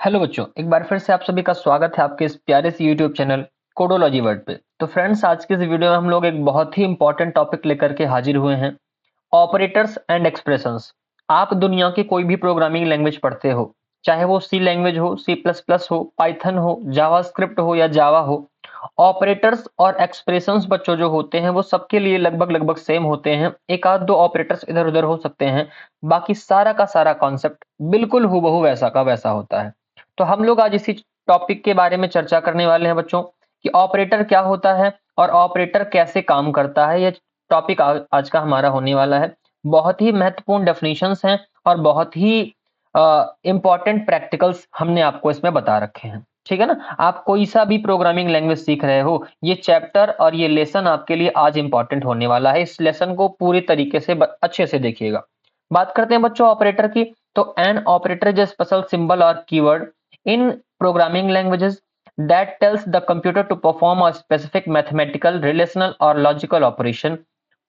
Hello बच्चों, एक बार फिर से आप सभी का स्वागत है आपके इस प्यारे से यूट्यूब चैनल कोडोलॉजी वर्ल्ड पे। तो फ्रेंड्स, आज के इस वीडियो में हम लोग एक बहुत ही इंपॉर्टेंट टॉपिक लेकर के हाजिर हुए हैं, ऑपरेटर्स एंड एक्सप्रेशंस। आप दुनिया की कोई भी प्रोग्रामिंग लैंग्वेज पढ़ते हो, चाहे वो सी लैंग्वेज हो, सी प्लस प्लस हो, पाइथन हो, जावास्क्रिप्ट हो या जावा हो, ऑपरेटर्स और एक्सप्रेशंस बच्चों जो होते हैं वो सबके लिए लगभग लगभग सेम होते हैं। एक आध दो ऑपरेटर्स इधर उधर हो सकते हैं, बाकी सारा का सारा कॉन्सेप्ट बिल्कुल हूबहू वैसा का वैसा होता है। तो हम लोग आज इसी टॉपिक के बारे में चर्चा करने वाले हैं बच्चों, कि ऑपरेटर क्या होता है और ऑपरेटर कैसे काम करता है। ये टॉपिक आज का हमारा होने वाला है। बहुत ही महत्वपूर्ण डेफिनेशंस हैं और बहुत ही इंपॉर्टेंट प्रैक्टिकल्स हमने आपको इसमें बता रखे हैं। ठीक है ना। आप कोई सा भी प्रोग्रामिंग लैंग्वेज सीख रहे हो, ये चैप्टर और ये लेसन आपके लिए आज इंपॉर्टेंट होने वाला है। इस लेसन को पूरी तरीके से अच्छे से देखिएगा। बात करते हैं बच्चों ऑपरेटर की। तो an operator is special symbol और keyword in programming languages that tells the computer to perform a specific mathematical, relational or logical operation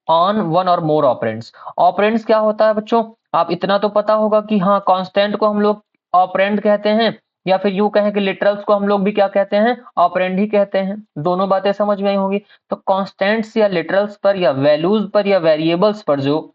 on one or more operands। operands क्या होता है बच्चों? आप इतना तो पता होगा कि हाँ, कांस्टेंट को हम लोग ऑपरेंड कहते हैं, या फिर यूं कहें कि लिटरल्स को हम लोग भी क्या कहते हैं, ऑपरेंड ही कहते हैं। दोनों बातें समझ में आई होंगी। तो कांस्टेंट्स या लिटरल्स पर या वैल्यूज पर या वेरिएबल्स पर जो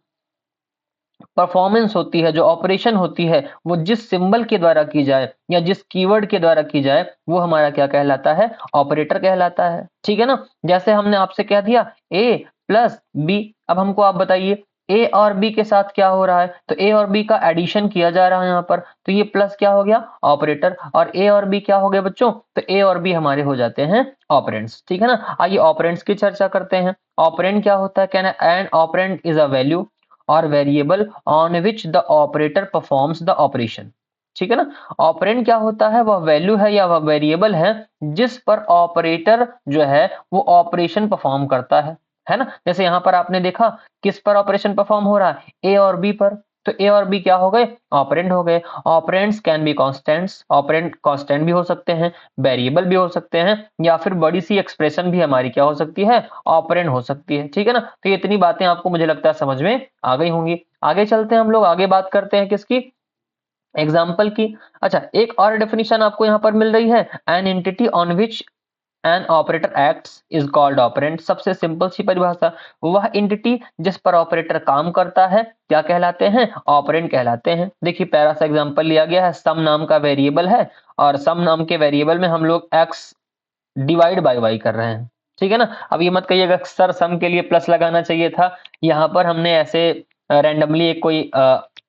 परफॉर्मेंस होती है, जो ऑपरेशन होती है, वो जिस सिंबल के द्वारा की जाए या जिस कीवर्ड के द्वारा की जाए, वो हमारा क्या कहलाता है? ऑपरेटर कहलाता है। ठीक है ना। जैसे हमने आपसे कह दिया ए प्लस बी। अब हमको आप बताइए ए और बी के साथ क्या हो रहा है? तो ए और बी का एडिशन किया जा रहा है यहाँ पर, तो ये प्लस क्या हो गया? ऑपरेटर। और ए और बी क्या हो गए बच्चों? तो ए और बी हमारे हो जाते हैं ऑपरेंड्स। ठीक है ना। आइए ऑपरेंड्स की चर्चा करते हैं। ऑपरेंड क्या होता है? कहना an operand is a value or variable on which the operator performs the operation. ठीक है ना। ऑपरेंड क्या होता है? वह वैल्यू है या वह वेरिएबल है जिस पर ऑपरेटर जो है वो ऑपरेशन परफॉर्म करता है ना। जैसे यहां पर आपने देखा किस पर ऑपरेशन परफॉर्म हो रहा है? ए और बी पर। तो ए और बी क्या हो गए? ऑपरेंड हो गए। Operands can be constants. Operand constant भी हो सकते हैं, वेरिएबल भी हो सकते हैं, या फिर बड़ी सी एक्सप्रेशन भी हमारी क्या हो सकती है? ऑपरेंड हो सकती है। ठीक है ना। तो ये इतनी बातें आपको मुझे लगता है समझ में आ गई होंगी। आगे चलते हैं हम लोग, आगे बात करते हैं किसकी? एग्जाम्पल की। अच्छा, एक और डेफिनेशन आपको यहाँ पर मिल रही है, an entity on which an operator acts is called operand. सबसे सिंपल सी परिभाषा, वह एंटिटी जिस पर ऑपरेटर काम करता है क्या कहलाते हैं? ऑपरेंड कहलाते हैं। देखिए प्यारा सा एग्जांपल लिया गया है, सम नाम का वेरिएबल है और सम नाम के वेरिएबल में हम लोग एक्स डिवाइड बाय वाई कर रहे हैं। ठीक है ना। अब ये मत कहिएगा सर सम के लिए प्लस लगाना चाहिए था, यहाँ पर हमने ऐसे रैंडमली एक कोई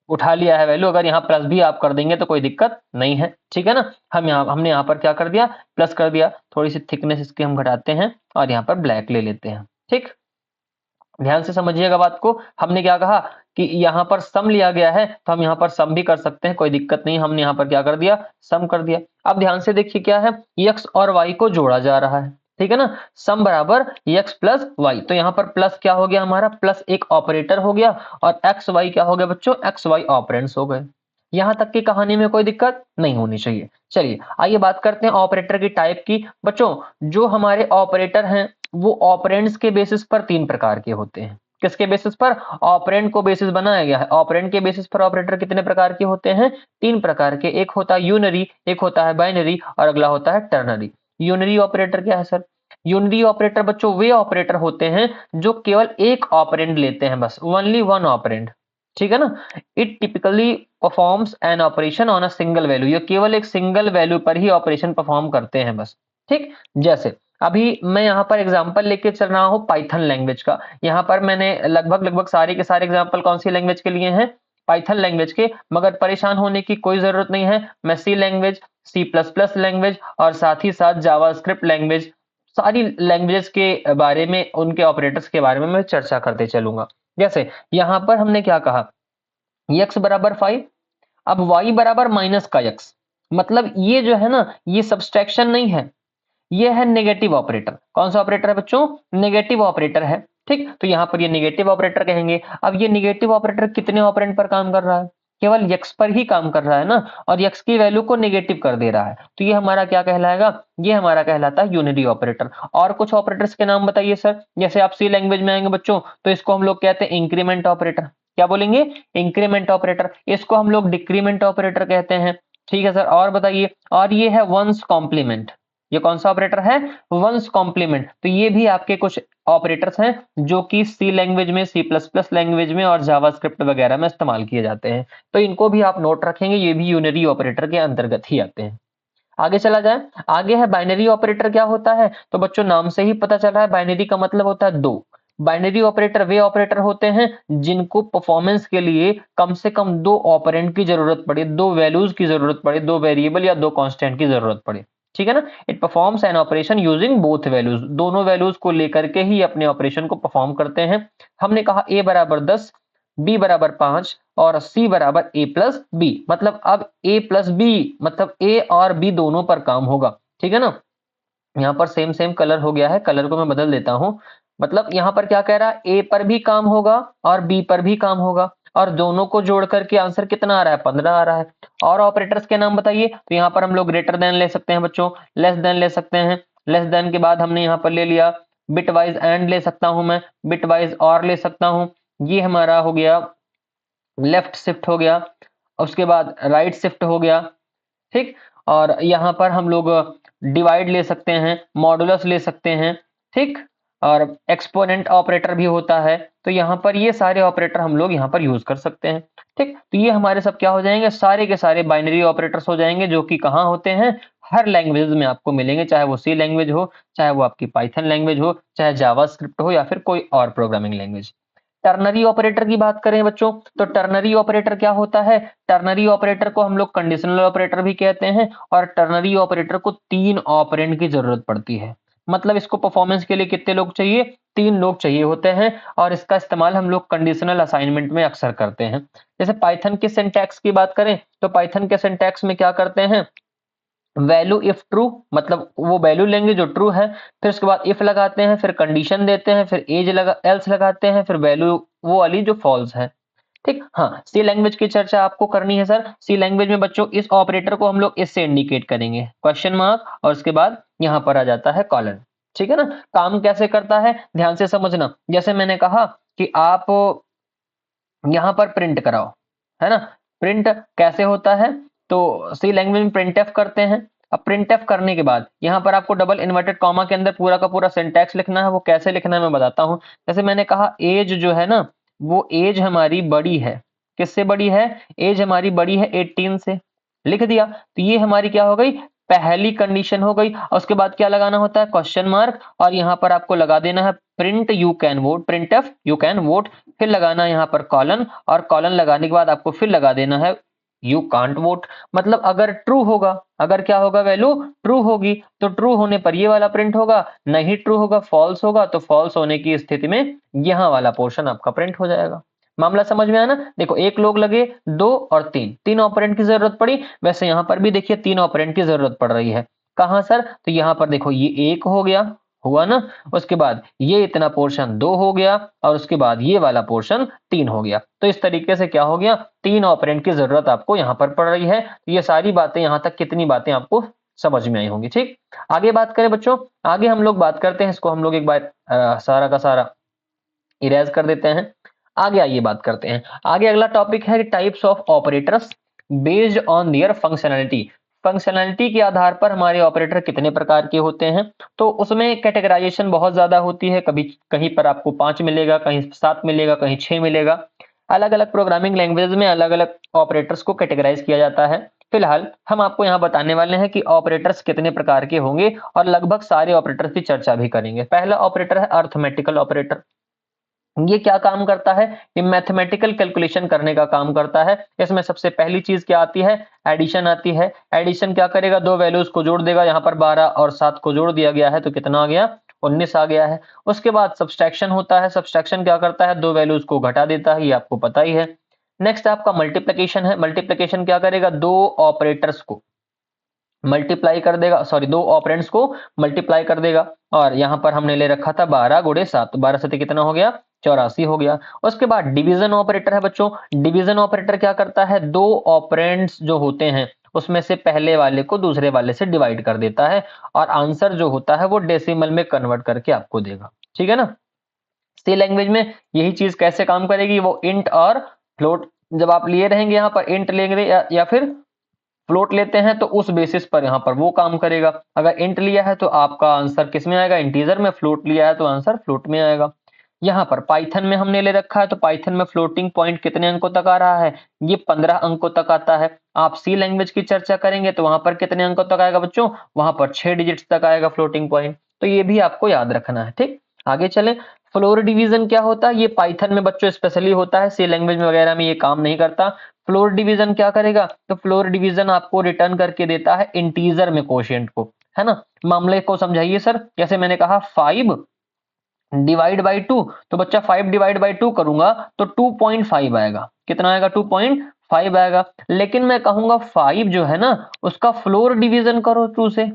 उठा लिया है वैल्यू। अगर यहाँ प्लस भी आप कर देंगे तो कोई दिक्कत नहीं है। ठीक है ना। हमने यहाँ पर क्या कर दिया? प्लस कर दिया। थोड़ी सी थिकनेस इसकी हम घटाते हैं और यहाँ पर ब्लैक ले लेते हैं। ठीक, ध्यान से समझिएगा बात को। हमने क्या कहा कि यहाँ पर सम लिया गया है तो हम यहाँ पर सम भी कर सकते हैं, कोई दिक्कत नहीं। हमने यहाँ पर क्या कर दिया? सम कर दिया। अब ध्यान से देखिए क्या है, एक्स और वाई को जोड़ा जा रहा है। ठीक है ना। सम बराबर एक्स प्लस वाई। तो यहाँ पर प्लस क्या हो गया हमारा? प्लस एक ऑपरेटर हो गया और एक्स वाई क्या हो गया बच्चों? एक्स वाई ऑपरेंड्स हो गए। यहाँ तक की कहानी में कोई दिक्कत नहीं होनी चाहिए। चलिए आइए बात करते हैं ऑपरेटर की टाइप की। बच्चों, जो हमारे ऑपरेटर हैं वो ऑपरेंड्स के बेसिस पर तीन प्रकार के होते हैं। किसके बेसिस पर? ऑपरेंड को बेसिस बनाया गया है। ऑपरेंड के बेसिस पर ऑपरेटर कितने प्रकार के होते हैं? तीन प्रकार के। एक होता है यूनरी, एक होता है बाइनरी और अगला होता है टर्नरी। यूनरी ऑपरेटर क्या है सर? यूनरी ऑपरेटर बच्चों वे ऑपरेटर होते हैं जो केवल एक ऑपरेंड लेते हैं, बस ओनली वन ऑपरेंड। ठीक है ना। It typically performs an operation on a single value. ये केवल एक सिंगल वैल्यू पर ही ऑपरेशन परफॉर्म करते हैं बस। ठीक, जैसे अभी मैं यहाँ पर एग्जांपल लेके चल रहा हूँ पाइथन लैंग्वेज का। यहाँ पर मैंने लगभग लगभग सारे के सारे एग्जांपल कौन सी लैंग्वेज के लिए हैं? पाइथन लैंग्वेज के। मगर परेशान होने की कोई जरूरत नहीं है, मैं C language, C plus plus language और साथ ही साथ जावास्क्रिप्ट लैंग्वेज, सारी लैंग्वेजेस के बारे में, उनके ऑपरेटर्स के बारे में मैं चर्चा करते चलूंगा। जैसे यहाँ पर हमने क्या कहा, x बराबर 5। अब y बराबर माइनस का x, मतलब ये जो है ना, ये सब्सट्रैक्शन नहीं है, ये है नेगेटिव ऑपरेटर। कौन सा ऑपरेटर है बच्चों? नेगेटिव ऑपरेटर है। ठीक, तो यहाँ पर ये नेगेटिव ऑपरेटर कहेंगे। अब ये नेगेटिव ऑपरेटर कितने ऑपरेंड पर काम कर रहा है? केवल x पर ही काम कर रहा है ना, और x की वैल्यू को नेगेटिव कर दे रहा है। तो ये हमारा क्या कहलाएगा? ये हमारा कहलाता है यूनिटी ऑपरेटर। और कुछ ऑपरेटर्स के नाम बताइए सर। जैसे आप सी लैंग्वेज में आएंगे बच्चों तो इसको हम लोग कहते हैं इंक्रीमेंट ऑपरेटर। क्या बोलेंगे? Increment operator. इसको हम लोग डिक्रीमेंट ऑपरेटर कहते हैं। ठीक है सर, और बताइए। और ये है वंस कॉम्प्लीमेंट, ये कौन सा ऑपरेटर है? Ones complement. तो ये भी आपके कुछ ऑपरेटर्स हैं जो कि सी लैंग्वेज में, सी प्लस प्लस लैंग्वेज में और जावास्क्रिप्ट वगैरह में इस्तेमाल किए जाते हैं। तो इनको भी आप नोट रखेंगे, ये भी यूनरी ऑपरेटर के अंतर्गत ही आते हैं। आगे चला जाए, आगे है बाइनरी ऑपरेटर। क्या होता है? तो बच्चों नाम से ही पता चल रहा है, बाइनरी का मतलब होता है दो। बाइनरी ऑपरेटर वे ऑपरेटर होते हैं जिनको परफॉर्मेंस के लिए कम से कम दो ऑपरेंड की जरूरत पड़े, दो वैल्यूज की जरूरत पड़े, दो वेरिएबल या दो कांस्टेंट की जरूरत पड़े। ठीक है ना? It performs an operation using both values, दोनों वैल्यूज को लेकर के ही अपने ऑपरेशन को परफॉर्म करते हैं। हमने कहा a बराबर 10, b बराबर 5 और c बराबर a प्लस बी। मतलब अब a प्लस बी मतलब a और b दोनों पर काम होगा। ठीक है ना? यहाँ पर सेम सेम कलर हो गया है, कलर को मैं बदल देता हूं। मतलब यहाँ पर क्या कह रहा है? a पर भी काम होगा और b पर भी काम होगा, और दोनों को जोड़ करके आंसर कितना आ रहा है? 15 आ रहा है। और ऑपरेटर्स के नाम बताइए। तो यहाँ पर हम लोग ग्रेटर देन ले सकते हैं बच्चों, लेस देन ले सकते हैं। लेस देन के बाद हमने यहाँ पर ले लिया बिट वाइज एंड ले सकता हूं मैं, बिट वाइज और ले सकता हूं। ये हमारा हो गया लेफ्ट शिफ्ट हो गया, उसके बाद राइट शिफ्ट हो गया। ठीक। और यहाँ पर हम लोग डिवाइड ले सकते हैं, मॉडुलस ले सकते हैं। ठीक। और एक्सपोनेंट ऑपरेटर भी होता है। तो यहाँ पर ये सारे ऑपरेटर हम लोग यहाँ पर यूज कर सकते हैं। ठीक। तो ये हमारे सब क्या हो जाएंगे? सारे के सारे बाइनरी ऑपरेटर्स हो जाएंगे, जो कि कहाँ होते हैं? हर लैंग्वेज में आपको मिलेंगे, चाहे वो सी लैंग्वेज हो, चाहे वो आपकी पाइथन लैंग्वेज हो, चाहे जावास्क्रिप्ट हो, या फिर कोई और प्रोग्रामिंग लैंग्वेज। टर्नरी ऑपरेटर की बात करें बच्चों, तो टर्नरी ऑपरेटर क्या होता है? टर्नरी ऑपरेटर को हम लोग कंडीशनल ऑपरेटर भी कहते हैं, और टर्नरी ऑपरेटर को 3 ऑपरेंड की जरूरत पड़ती है। मतलब इसको परफॉर्मेंस के लिए कितने लोग चाहिए? 3 लोग चाहिए होते हैं। और इसका इस्तेमाल हम लोग कंडीशनल असाइनमेंट में अक्सर करते हैं। जैसे पाइथन के सिंटैक्स की बात करें, तो पाइथन के सिंटैक्स में क्या करते हैं? वैल्यू इफ ट्रू, मतलब वो वैल्यू लेंगे जो ट्रू है, फिर उसके बाद इफ लगाते हैं, फिर कंडीशन देते हैं, फिर एज लगा एल्स लगाते हैं, फिर वैल्यू वो वाली जो फॉल्स है। ठीक। हाँ, सी लैंग्वेज की चर्चा आपको करनी है सर। सी लैंग्वेज में बच्चों इस ऑपरेटर को हम लोग इससे इंडिकेट करेंगे, क्वेश्चन मार्क, और उसके बाद यहाँ पर आ जाता है कॉलन। ठीक है ना? काम कैसे करता है ध्यान से समझना। जैसे मैंने कहा कि आप यहाँ पर प्रिंट कराओ, है ना? प्रिंट कैसे होता है? तो सी लैंग्वेज में प्रिंटफ करते हैं। अब प्रिंटफ करने के बाद यहाँ पर आपको डबल इन्वर्टेड कॉमा के अंदर पूरा का पूरा सिंटैक्स लिखना है। वो कैसे लिखना है मैं बताता हूँ। जैसे मैंने कहा एज जो है ना, वो एज हमारी बड़ी है। किससे बड़ी है? एज हमारी बड़ी है 18 से। लिख दिया। तो ये हमारी क्या हो गई? पहली कंडीशन हो गई। और उसके बाद क्या लगाना होता है? Question mark. और यहाँ पर आपको लगा देना है print you can vote, printf you can vote. फिर लगाना है यहाँ पर कॉलन, और कॉलन लगाने के बाद आपको फिर लगा देना है यू कांट वोट। मतलब अगर ट्रू होगा, अगर क्या होगा? वैल्यू ट्रू होगी, तो ट्रू होने पर ये वाला प्रिंट होगा, नहीं ट्रू होगा, फॉल्स होगा, तो फॉल्स होने की स्थिति में यहाँ वाला पोर्शन आपका प्रिंट हो जाएगा। मामला समझ में आया ना? देखो, एक लोग लगे, 2 और 3, 3 ऑपरेंड की जरूरत पड़ी। वैसे यहाँ पर भी देखिए 3 ऑपरेंड की जरूरत पड़ रही है। कहाँ सर? तो यहाँ पर देखो, ये 1 हो गया, हुआ ना? उसके बाद ये इतना पोर्शन 2 हो गया, और उसके बाद ये वाला पोर्शन 3 हो गया। तो इस तरीके से क्या हो गया? 3 ऑपरेंड की जरूरत आपको यहाँ पर पड़ रही है। तो ये सारी बातें, यहाँ तक कितनी बातें आपको समझ में आई होंगी। ठीक। आगे बात करें बच्चों, आगे हम लोग बात करते हैं, इसको हम लोग एक बार सारा का सारा इरेज कर देते हैं। आगे आइए बात करते हैं। आगे अगला टॉपिक है types of operators based on their functionality. Functionality के आधार पर हमारे ऑपरेटर कितने प्रकार के होते हैं? तो उसमें कैटेगराइजेशन बहुत ज्यादा होती है। कभी कहीं पर आपको 5 मिलेगा, कहीं 7 मिलेगा, कहीं 6 मिलेगा। अलग अलग प्रोग्रामिंग लैंग्वेज में अलग अलग ऑपरेटर्स को कैटेगराइज किया जाता है। फिलहाल हम आपको यहाँ बताने वाले हैं कि ऑपरेटर्स कितने प्रकार के होंगे, और लगभग सारे ऑपरेटर्स की चर्चा भी करेंगे। पहला ऑपरेटर है अर्थमेटिकल ऑपरेटर। ये क्या काम करता है? ये मैथमेटिकल कैलकुलेशन करने का काम करता है। इसमें सबसे पहली चीज क्या आती है? एडिशन आती है। एडिशन क्या करेगा? दो वैल्यूज को जोड़ देगा। यहाँ पर 12 और 7 को जोड़ दिया गया है, तो कितना आ गया? 19 आ गया है। उसके बाद सब्सट्रैक्शन होता है। सब्सट्रैक्शन क्या करता है? दो वैल्यूज को घटा देता है, ये आपको पता ही है। नेक्स्ट आपका मल्टीप्लिकेशन है। मल्टीप्लिकेशन क्या करेगा? दो ऑपरेटर्स को मल्टीप्लाई कर देगा, सॉरी, दो ऑपरेंड्स को मल्टीप्लाई कर देगा। और यहाँ पर हमने ले रखा था 12 गुणे 7, तो 12 से कितना हो गया? 84 हो गया। उसके बाद डिवीजन ऑपरेटर है बच्चों। डिवीजन ऑपरेटर क्या करता है? दो ऑपरेंड्स जो होते हैं उसमें से पहले वाले को दूसरे वाले से डिवाइड कर देता है, और आंसर जो होता है वो डेसिमल में कन्वर्ट करके आपको देगा। ठीक है ना? सी लैंग्वेज में यही चीज कैसे काम करेगी? वो इंट और फ्लोट, जब आप लिए रहेंगे यहाँ पर इंट लेंगे या फिर फ्लोट लेते हैं तो उस बेसिस पर यहाँ पर वो काम करेगा। अगर इंट लिया है तो आपका आंसर किस में आएगा, इंटीजर में। फ्लोट लिया है तो आंसर फ्लोट में आएगा। यहाँ पर पाइथन में हमने ले रखा है तो पाइथन में फ्लोटिंग पॉइंट कितने अंकों तक आ रहा है, ये 15 अंकों तक आता है। आप सी लैंग्वेज की चर्चा करेंगे तो वहां पर कितने अंकों तक आएगा बच्चों, वहां पर 6 डिजिट्स तक आएगा फ्लोटिंग पॉइंट। तो ये भी आपको याद रखना है। ठीक, आगे चले। फ्लोर डिवीजन क्या होता है, ये पाइथन में बच्चों स्पेशली होता है, सी लैंग्वेज में वगैरह में ये काम नहीं करता। फ्लोर डिवीजन क्या करेगा, तो फ्लोर डिवीजन आपको रिटर्न करके देता है इंटीजर में कोशेंट को, है ना। मामले को समझाइए सर। जैसे मैंने कहा 5 डिवाइड बाई 2, तो बच्चा 5 डिवाइड बाई 2 करूंगा तो 2.5 आएगा। कितना आएगा, 2.5 आएगा। लेकिन मैं कहूंगा 5 जो है ना उसका फ्लोर डिवीजन करो 2 से,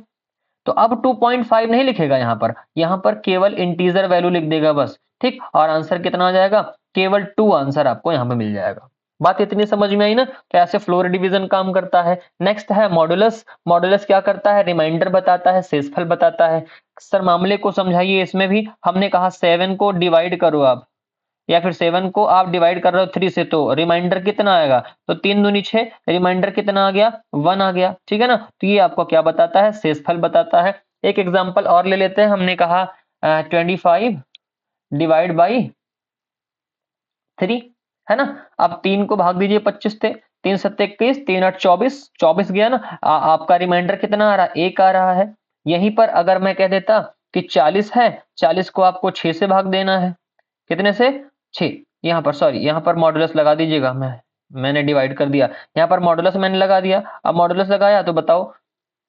तो अब 2.5 नहीं लिखेगा यहाँ पर केवल इंटीजर वैल्यू लिख देगा बस। ठीक, और आंसर कितना आ जाएगा, केवल 2 आंसर आपको यहाँ पे मिल जाएगा। बात इतनी समझ में आई ना, तो ऐसे फ्लोर डिवीजन काम करता है। नेक्स्ट है मॉडुलस। मॉडुलस क्या करता है, रिमाइंडर बताता है, शेषफल बताता है। सर मामले को समझाइए। इसमें भी हमने कहा 7 को डिवाइड करो आप, या फिर 7 को आप डिवाइड कर रहे हो 3 से, तो रिमाइंडर कितना आएगा, तो 3 दूनी 6, रिमाइंडर कितना आ गया, 1 आ गया। ठीक है ना, तो ये आपको क्या बताता है, शेषफल बताता है। एक एग्जांपल और ले लेते हैं। हमने कहा 25 डिवाइड बाई 3, है ना। अब 3 को भाग दीजिए 25 से, 3 7 21, 3 8 24, 24 गया ना। आपका रिमाइंडर कितना आ रहा है, 1 आ रहा है। यहीं पर अगर मैं कह देता कि 40 है, 40 को आपको 6 से भाग देना है। कितने से, 6। यहाँ पर सॉरी, यहाँ पर मॉडुलस लगा दीजिएगा। मैंने डिवाइड कर दिया, यहाँ पर मॉडुलस मैंने लगा दिया। अब मॉडुलस लगाया तो बताओ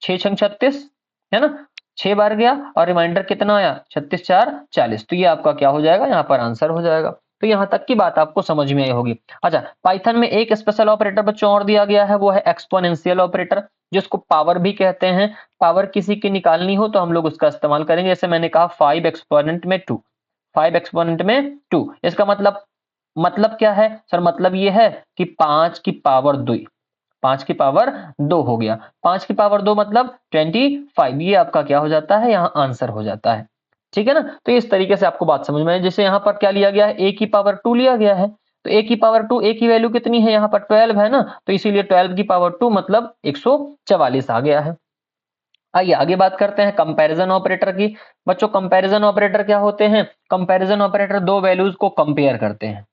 6 छंग 36, है ना। 6 बार गया और रिमाइंडर कितना आया, 36 4 40। तो ये आपका क्या हो जाएगा, यहाँ पर आंसर हो जाएगा। तो यहाँ तक की बात आपको समझ में आई होगी। अच्छा, पाइथन में एक स्पेशल ऑपरेटर बच्चों और दिया गया है, वो है एक्सपोनेंशियल ऑपरेटर, जिसको पावर भी कहते हैं। पावर किसी की निकालनी हो तो हम लोग उसका इस्तेमाल करेंगे। जैसे मैंने कहा 5 एक्सपोनेंट में 2, 5 एक्सपोनेंट में 2, इसका मतलब क्या है सर, मतलब ये है कि 5 की पावर 2, 5 की पावर 2 हो गया। 5 की पावर 2 मतलब 25, ये आपका क्या हो जाता है, यहाँ आंसर हो जाता है। ठीक है ना, तो इस तरीके से आपको बात समझ में आए। जैसे यहाँ पर क्या लिया गया है, a की पावर 2 लिया गया है, तो a की पावर 2, a की वैल्यू कितनी है, यहाँ पर 12 है ना, तो इसीलिए 12 की पावर 2 मतलब 144 आ गया है। आइए आगे बात करते हैं कंपैरिजन ऑपरेटर की। बच्चों कंपैरिजन ऑपरेटर क्या होते हैं, कंपैरिजन ऑपरेटर दो वैल्यूज को कंपेयर करते हैं।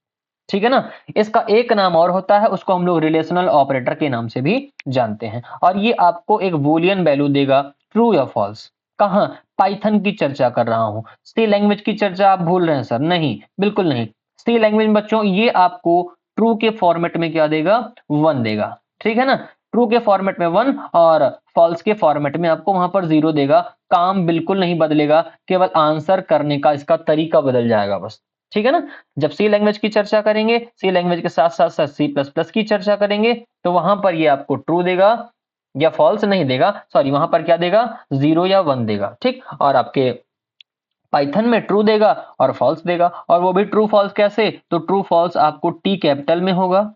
ठीक है ना, इसका एक नाम और होता है, उसको हम लोग रिलेशनल ऑपरेटर के नाम से भी जानते हैं। और ये आपको एक बूलियन वैल्यू देगा, ट्रू या फॉल्स। कहां, पाइथन की चर्चा कर रहा हूं। सी लैंग्वेज की चर्चा आप भूल रहे हैं सर, नहीं बिल्कुल नहीं। सी लैंग्वेज में बच्चों ये आपको ट्रू के फॉर्मेट में क्या देगा, 1 देगा। ठीक है ना, ट्रू के फॉर्मेट में 1 और फॉल्स के फॉर्मेट में आपको वहां पर 0 देगा। काम बिल्कुल नहीं बदलेगा, केवल आंसर करने का इसका तरीका बदल जाएगा बस। ठीक है ना, जब सी लैंग्वेज की चर्चा करेंगे, सी लैंग्वेज के साथ साथ सी प्लस प्लस की चर्चा करेंगे, तो वहां पर ये आपको ट्रू देगा या फॉल्स नहीं देगा, सॉरी वहां पर क्या देगा, 0 या 1 देगा। ठीक, और आपके पाइथन में ट्रू देगा और फॉल्स देगा। और वो भी ट्रू फॉल्स कैसे, तो ट्रू फॉल्स आपको टी कैपिटल में होगा,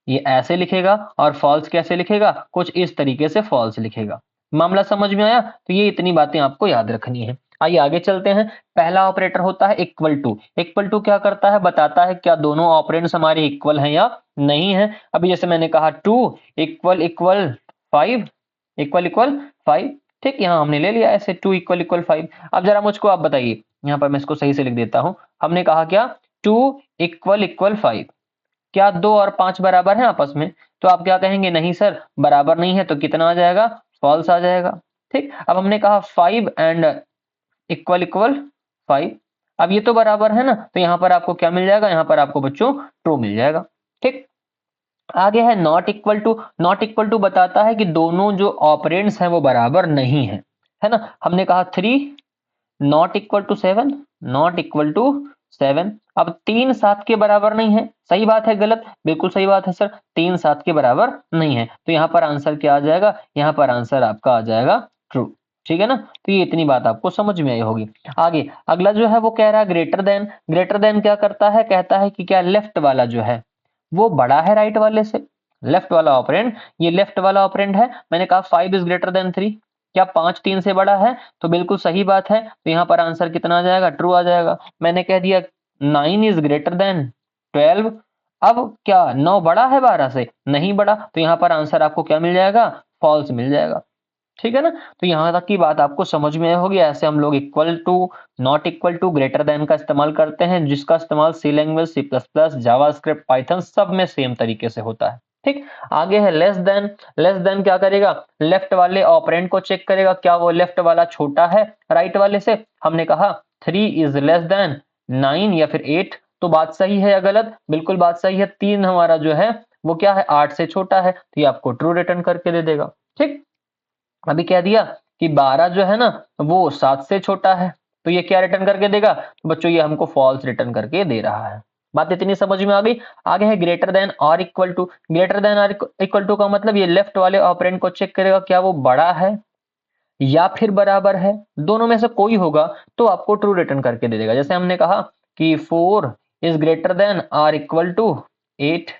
ये ऐसे लिखेगा, और फॉल्स कैसे लिखेगा, कुछ इस तरीके से फॉल्स लिखेगा। मामला समझ में आया, तो ये इतनी बातें आपको याद रखनी है। आइए आगे चलते हैं। पहला ऑपरेटर होता है इक्वल टू। इक्वल टू क्या करता है, बताता है क्या दोनों ऑपरेंड्स हमारे इक्वल हैं या नहीं है। अभी जैसे मैंने कहा 2 इक्वल इक्वल 5, इक्वल इक्वल 5। ठीक, यहाँ हमने ले लिया ऐसे 2 इक्वल इक्वल 5। अब जरा मुझको आप बताइए, यहाँ पर मैं इसको सही से लिख देता हूं। हमने कहा क्या, 2 इक्वल इक्वल 5, क्या 2 और 5 बराबर हैं आपस में, तो आप क्या कहेंगे, नहीं सर बराबर नहीं है, तो कितना आ जाएगा, फॉल्स आ जाएगा। ठीक, अब हमने कहा 5 एंड इक्वल इक्वल 5, अब ये तो बराबर है ना, तो यहाँ पर आपको क्या मिल जाएगा, यहाँ पर आपको बच्चों ट्रू मिल जाएगा। ठीक, आगे है not equal to. Not equal to बताता है कि दोनों जो ऑपरेंड्स हैं वो बराबर नहीं है, है ना। हमने कहा 3 not equal to 7, not equal to 7। अब 3 7 के बराबर नहीं है, सही बात है गलत, बिल्कुल सही बात है सर, 3 7 के बराबर नहीं है, तो यहाँ पर आंसर क्या आ जाएगा, यहाँ पर आंसर आपका आ जाएगा ट्रू। ठीक है ना, तो ये इतनी बात आपको समझ में आई होगी। आगे अगला जो है वो कह रहा है ग्रेटर देन। ग्रेटर देन क्या करता है, कहता है कि क्या लेफ्ट वाला जो है वो बड़ा है राइट वाले से, लेफ्ट वाला ऑपरेंड, ये लेफ्ट वाला ऑपरेंड है। मैंने कहा 5 इज ग्रेटर देन 3, क्या 5 3 से बड़ा है, तो बिल्कुल सही बात है, तो यहाँ पर आंसर कितना आ जाएगा, ट्रू आ जाएगा। मैंने कह दिया 9 इज ग्रेटर देन 12, अब क्या 9 बड़ा है 12 से? नहीं बड़ा, तो यहाँ पर आंसर आपको क्या मिल जाएगा? फॉल्स मिल जाएगा। ठीक है ना? तो यहाँ तक की बात आपको समझ में होगी। ऐसे हम लोग equal to, not equal to, greater than का इस्तेमाल करते हैं, जिसका इस्तेमाल C language, C plus plus, JavaScript, Python सब में सेम तरीके से होता है। ठीक, आगे है लेस देन। लेस देन क्या करेगा? लेफ्ट वाले ऑपरेंड को चेक करेगा, क्या वो लेफ्ट वाला छोटा है राइट वाले से। हमने कहा 3 इज लेस देन 9 या फिर 8, तो बात सही है या गलत? बिल्कुल बात सही है। 3 हमारा जो है वो क्या है? 8 से छोटा है, तो ये आपको ट्रू रिटर्न करके दे देगा। ठीक, अभी कह दिया कि 12 जो है ना वो 7 से छोटा है, तो ये क्या रिटर्न करके देगा? तो बच्चों ये हमको फॉल्स रिटर्न करके दे रहा है। बात इतनी समझ में आ गई। आगे है ग्रेटर देन और इक्वल टू। ग्रेटर देन और इक्वल टू का मतलब ये लेफ्ट वाले ऑपरेंड को चेक करेगा, क्या वो बड़ा है या फिर बराबर है। दोनों में से कोई होगा तो आपको ट्रू रिटर्न करके दे देगा। जैसे हमने कहा कि 4 इज ग्रेटर देन और इक्वल टू 8,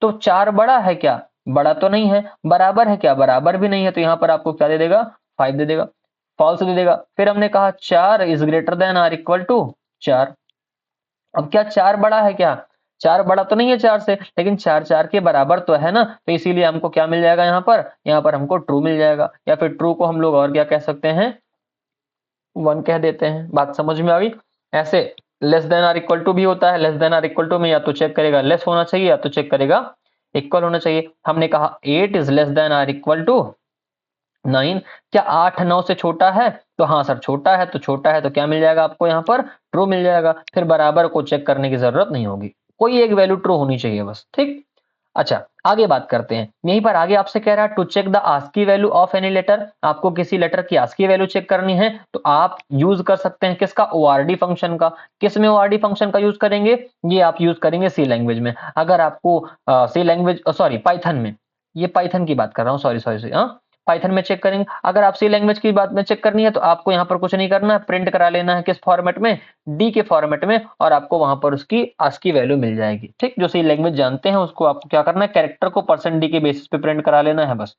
तो 4 बड़ा है क्या? बड़ा तो नहीं है। बराबर है क्या? बराबर भी नहीं है, तो यहाँ पर आपको क्या दे देगा? 5 दे देगा, फॉल्स दे देगा। फिर हमने कहा 4 इज ग्रेटर देन और इक्वल टू 4। अब क्या 4 बड़ा है क्या? 4 बड़ा तो नहीं है 4 से, लेकिन 4 4 के बराबर तो है ना, तो इसीलिए हमको क्या मिल जाएगा यहाँ पर? यहाँ पर हमको ट्रू मिल जाएगा, या फिर ट्रू को हम लोग और क्या कह सकते हैं? 1 कह देते हैं। बात समझ में आ गई? ऐसे लेस देन और इक्वल टू भी होता है। लेस देन और इक्वल टू में या तो चेक करेगा लेस होना चाहिए या तो चेक करेगा इक्वल होना चाहिए। हमने कहा 8 इज लेस देन और इक्वल टू 9, क्या 8 9 से छोटा है? तो हाँ सर छोटा है, तो छोटा है तो क्या मिल जाएगा आपको? यहाँ पर ट्रू मिल जाएगा। फिर बराबर को चेक करने की जरूरत नहीं होगी, कोई एक वैल्यू ट्रू होनी चाहिए बस। ठीक, अच्छा आगे बात करते हैं। यहीं पर आगे आपसे कह रहा है to check the ASCII value of any letter. आपको किसी लेटर की आस्की वैल्यू चेक करनी है तो आप यूज कर सकते हैं किसका? ओआरडी फंक्शन का। किस में ओआरडी फंक्शन का यूज करेंगे? ये आप यूज करेंगे सी लैंग्वेज में। अगर आपको सी लैंग्वेज सॉरी पाइथन में, ये पाइथन की बात कर रहा हूँ, सॉरी सॉरी हाँ, पाइथन में चेक करेंगे। अगर आप सी लैंग्वेज की बात में चेक करनी है तो आपको यहाँ पर कुछ नहीं करना है, प्रिंट करा लेना है किस फॉर्मेट में? डी के फॉर्मेट में, और आपको वहां पर उसकी आस्की वैल्यू मिल जाएगी। ठीक, जो सी लैंग्वेज जानते हैं उसको आपको क्या करना है? कैरेक्टर को परसेंट डी के बेसिस पे प्रिंट करा लेना है बस।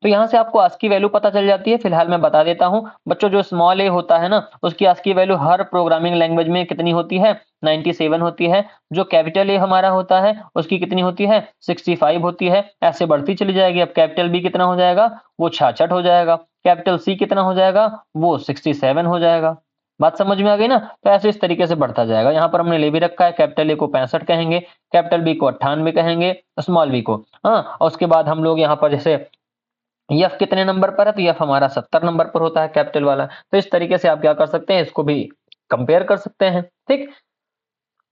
तो यहाँ से आपको आस्की वैल्यू पता चल जाती है। फिलहाल मैं बता देता हूँ बच्चों, जो स्मॉल ए होता है ना उसकी आस्की वैल्यू हर प्रोग्रामिंग लैंग्वेज में कितनी होती है? 97 होती है। जो कैपिटल ए हमारा होता है उसकी कितनी होती है? 65 होती है। ऐसे बढ़ती चली जाएगी। अब कैपिटल बी कितना हो जाएगा? वो 66 हो जाएगा। कैपिटल सी कितना हो जाएगा? वो 67 हो जाएगा। बात समझ में आ गई ना? तो ऐसे इस तरीके से बढ़ता जाएगा। यहाँ पर हमने ले भी रखा है, कैपिटल ए को 65 कहेंगे, कैपिटल बी को 98 कहेंगे, स्मॉल बी को। हाँ, और उसके बाद हम लोग यहाँ पर जैसे एफ कितने नंबर पर है? तो एफ हमारा 70 नंबर पर होता है कैपिटल वाला। तो इस तरीके से आप क्या कर सकते हैं? इसको भी कंपेयर कर सकते हैं। ठीक,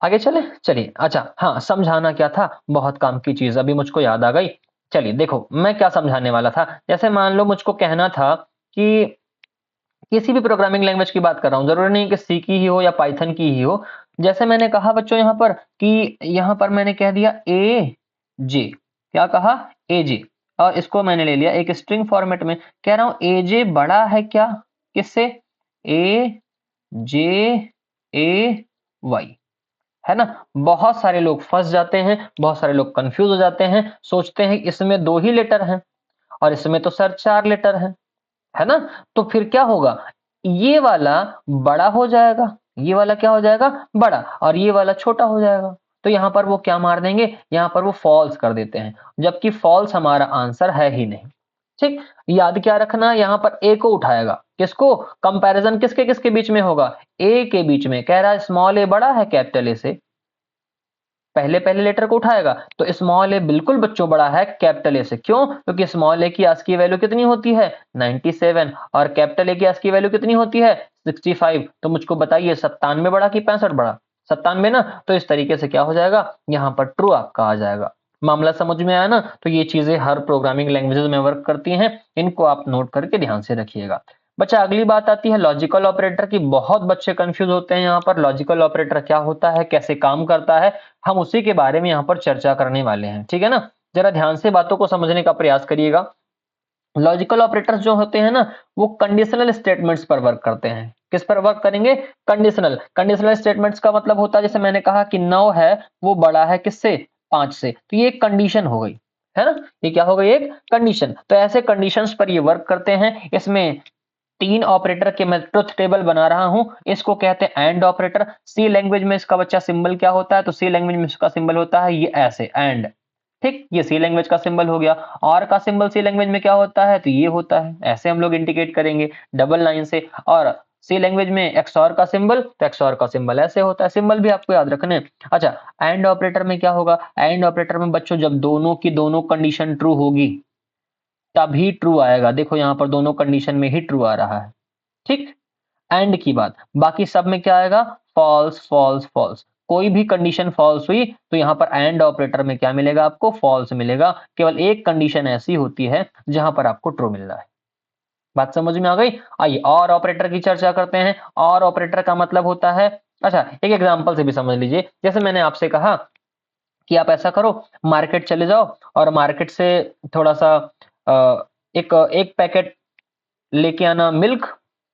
आगे चले, चलिए। अच्छा हाँ, समझाना क्या था? बहुत काम की चीज अभी मुझको याद आ गई। चलिए देखो मैं क्या समझाने वाला था। जैसे मान लो मुझको कहना था कि किसी भी प्रोग्रामिंग लैंग्वेज की बात कर रहा हूँ, जरूरी नहीं कि सी की ही हो या पाइथन की ही हो। जैसे मैंने कहा बच्चों यहाँ पर कि यहाँ पर मैंने कह दिया ए जे, क्या कहा? ए जे, और इसको मैंने ले लिया एक स्ट्रिंग फॉर्मेट में। कह रहा हूं ए जे बड़ा है क्या? किससे? ए जे ए वाई, है ना? बहुत सारे लोग फंस जाते हैं, बहुत सारे लोग कंफ्यूज हो जाते हैं, सोचते हैं इसमें 2 ही लेटर हैं और इसमें तो सर 4 लेटर हैं, है ना? तो फिर क्या होगा? ये वाला बड़ा हो जाएगा, ये वाला क्या हो जाएगा? बड़ा, और ये वाला छोटा हो जाएगा। तो यहाँ पर वो क्या मार देंगे? यहाँ पर वो फॉल्स कर देते हैं, जबकि फॉल्स हमारा आंसर है ही नहीं। ठीक, याद क्या रखना? यहाँ पर ए को उठाएगा, किसको? कंपैरिजन किसके किसके बीच में होगा? ए के बीच में। कह रहा है स्मॉल ए बड़ा है कैपिटल ए से, पहले पहले लेटर को उठाएगा, तो स्मॉल ए बिल्कुल बच्चों बड़ा है कैपिटल ए से। क्यों? क्योंकि स्मॉल ए की आस्की वैल्यू कितनी होती है? 97, और कैपिटल ए की आस्की वैल्यू कितनी होती है? 65। तो मुझको बताइए 97 बड़ा कि 65 बड़ा? 97 ना। तो इस तरीके से क्या हो जाएगा? यहाँ पर ट्रू आपका आ जाएगा। मामला समझ में आया ना? तो ये चीजें हर प्रोग्रामिंग लैंग्वेजेस में वर्क करती हैं, इनको आप नोट करके ध्यान से रखिएगा। बच्चा अगली बात आती है लॉजिकल ऑपरेटर की। बहुत बच्चे कंफ्यूज होते हैं यहाँ पर, लॉजिकल ऑपरेटर क्या होता है, कैसे काम करता है, हम उसी के बारे में यहाँ पर चर्चा करने वाले हैं। ठीक है ना? जरा ध्यान से बातों को समझने का प्रयास करिएगा। लॉजिकल ऑपरेटर्स जो होते हैं ना वो कंडीशनल स्टेटमेंट्स पर वर्क करते हैं। किस पर वर्क करेंगे? कंडीशनल। कंडीशनल स्टेटमेंट्स का मतलब होता है, जैसे मैंने कहा कि 9 है वो बड़ा है किससे? 5 से, तो ये एक कंडीशन हो गई, है ना? ये क्या हो गई? एक कंडीशन। तो ऐसे कंडीशंस पर ये वर्क करते हैं। इसमें तीन ऑपरेटर के मैं ट्रुथ टेबल बना रहा हूं, इसको कहते हैं एंड ऑपरेटर। सी लैंग्वेज में इसका बच्चा सिंबल क्या होता है, तो सी लैंग्वेज में इसका सिंबल होता है ये ऐसे एंड। ठीक, ये सी लैंग्वेज का सिंबल हो गया। और का सिंबल सी लैंग्वेज में क्या होता है, तो ये होता है, ऐसे हम लोग इंडिकेट करेंगे डबल लाइन से। और सी लैंग्वेज में एक्सऑर का सिंबल, तो एक्सऑर का सिंबल ऐसे होता है, सिंबल भी आपको याद रखने। अच्छा, एंड ऑपरेटर में क्या होगा, एंड ऑपरेटर में बच्चों जब दोनों की दोनों कंडीशन ट्रू होगी तभी ट्रू आएगा। देखो यहाँ पर दोनों कंडीशन में ही ट्रू आ रहा है। ठीक, एंड की बात, बाकी सब में क्या आएगा, फॉल्स फॉल्स फॉल्स। कोई भी कंडीशन फॉल्स हुई तो यहाँ पर एंड ऑपरेटर में क्या मिलेगा, आपको फॉल्स मिलेगा। केवल एक कंडीशन ऐसी होती है जहां पर आपको ट्रू मिल रहा है। बात समझ में आ गई। आइए और ऑपरेटर की चर्चा करते हैं। और ऑपरेटर का मतलब होता है, अच्छा एक एग्जांपल से भी समझ लीजिए। जैसे मैंने आपसे कहा कि आप ऐसा करो, मार्केट चले जाओ और मार्केट से थोड़ा सा एक एक पैकेट लेके आना मिल्क,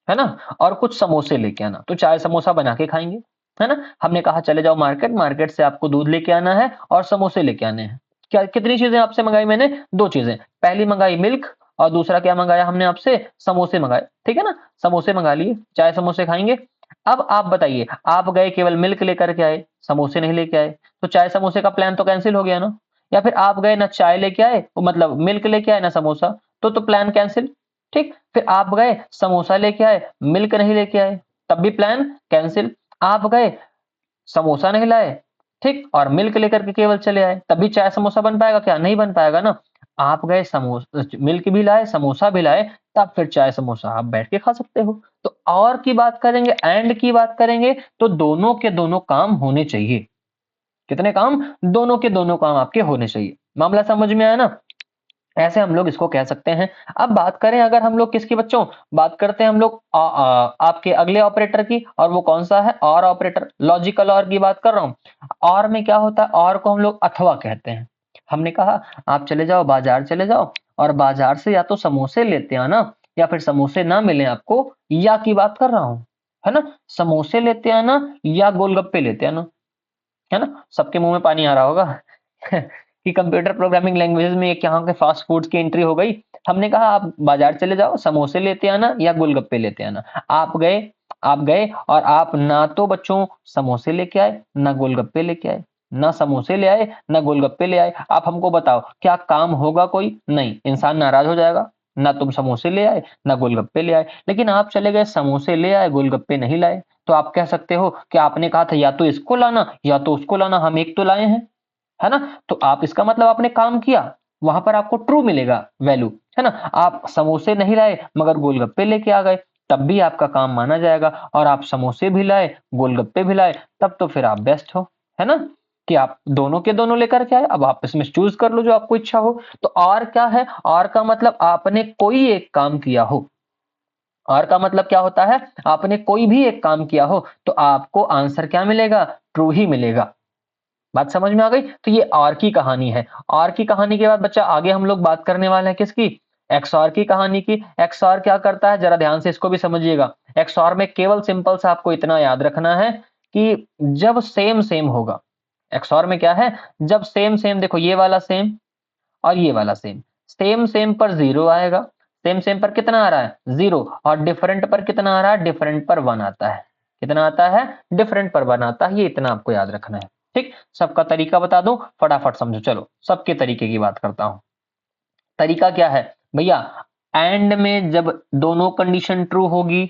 है ना, और कुछ समोसे लेके आना, तो चाय समोसा बना के खाएंगे, है ना। हमने कहा चले जाओ मार्केट, मार्केट से आपको दूध लेके आना है और समोसे लेके आने हैं। क्या कितनी चीजें आपसे मंगाई मैंने, दो चीजें। पहली मंगाई मिल्क और दूसरा क्या मंगाया हमने आपसे, समोसे मंगाए, ठीक है ना। समोसे मंगा लिए, चाय समोसे खाएंगे। अब आप बताइए, आप गए केवल मिल्क लेकर के आए, समोसे नहीं लेके आए, तो चाय समोसे का प्लान तो कैंसिल हो गया ना। या फिर आप गए ना चाय लेके आए, मतलब मिल्क लेके आए ना समोसा, तो प्लान कैंसिल। ठीक, फिर आप गए समोसा लेके आए, मिल्क नहीं लेके आए, तब भी प्लान कैंसिल। आप गए समोसा नहीं लाए, ठीक, और मिल्क लेकर के केवल चले आए, तभी चाय समोसा बन पाएगा क्या, नहीं बन पाएगा ना। आप गए समोसा मिल्क भी लाए, समोसा भी लाए, तब फिर चाय समोसा आप बैठ के खा सकते हो। तो और की बात करेंगे, एंड की बात करेंगे, तो दोनों के दोनों काम होने चाहिए। कितने काम, दोनों के दोनों काम आपके होने चाहिए। मामला समझ में आया ना। ऐसे हम लोग इसको कह सकते हैं। अब बात करें अगर हम लोग किसकी बच्चों, बात करते हैं हम लोग आपके अगले ऑपरेटर की, और वो कौन सा है, और ऑपरेटर, लॉजिकल और की बात कर रहा हूं। और में क्या होता है, और को हम लोग अथवा कहते हैं। हमने कहा आप चले जाओ बाजार चले जाओ और बाजार से या तो समोसे लेते आना, या फिर समोसे ना मिले आपको, या की बात कर रहा हूं, है ना। समोसे लेते आना या गोलगप्पे लेते आना, है ना। सबके मुंह में पानी आ रहा होगा कि कंप्यूटर प्रोग्रामिंग लैंग्वेजेस में एक यहाँ के फास्ट फूड्स की एंट्री हो गई। हमने कहा आप बाजार चले जाओ, समोसे लेते आना या गोलगप्पे लेते आना। आप गए और आप ना तो बच्चों समोसे लेके आए, ना गोलगप्पे लेके आए, ना समोसे ले आए ना गोलगप्पे ले आए। आप हमको बताओ क्या काम होगा, कोई नहीं, इंसान नाराज हो जाएगा। ना तुम समोसे ले आए ना गोलगप्पे ले आए, लेकिन आप चले गए समोसे ले आए, गोलगप्पे नहीं लाए। तो आप कह सकते हो कि आपने कहा था या तो इसको लाना या तो उसको लाना, हम एक तो लाए हैं, है ना। तो आप इसका मतलब आपने काम किया, वहां पर आपको ट्रू मिलेगा वैल्यू, है ना। आप समोसे नहीं लाए मगर गोलगप्पे लेके आ गए, तब भी आपका काम माना जाएगा। और आप समोसे भी लाए गोलगप्पे भी लाए, तब तो फिर आप बेस्ट हो, है ना, कि आप दोनों के दोनों लेकर के आए। अब आप इसमें चूज कर लो जो आपको इच्छा हो। तो और क्या है, और का मतलब आपने कोई एक काम किया हो। और का मतलब क्या होता है, आपने कोई भी एक काम किया हो तो आपको आंसर क्या मिलेगा, ट्रू ही मिलेगा। बात समझ में आ गई। तो ये और की कहानी है। और की कहानी के बाद बच्चा आगे हम लोग बात करने वाले हैं किसकी, एक्सऑर की कहानी की। एक्सऑर क्या करता है, जरा ध्यान से इसको भी समझिएगा। एक्सऑर में केवल सिंपल सा आपको इतना याद रखना है कि जब सेम सेम होगा, एक्सऑर में क्या है, जब सेम सेम, देखो ये वाला सेम और ये वाला सेम, सेम सेम पर जीरो आएगा, सेम सेम पर कितना आ रहा है, जीरो, और डिफरेंट पर कितना आ रहा है, डिफरेंट पर वन आता है। कितना आता है, डिफरेंट पर वन आता है। ये इतना आपको याद रखना है। ठीक, सबका तरीका बता दूं, फटाफट समझो। चलो सबके तरीके की बात करता हूं। तरीका क्या है भैया, एंड में जब दोनों कंडीशन ट्रू होगी,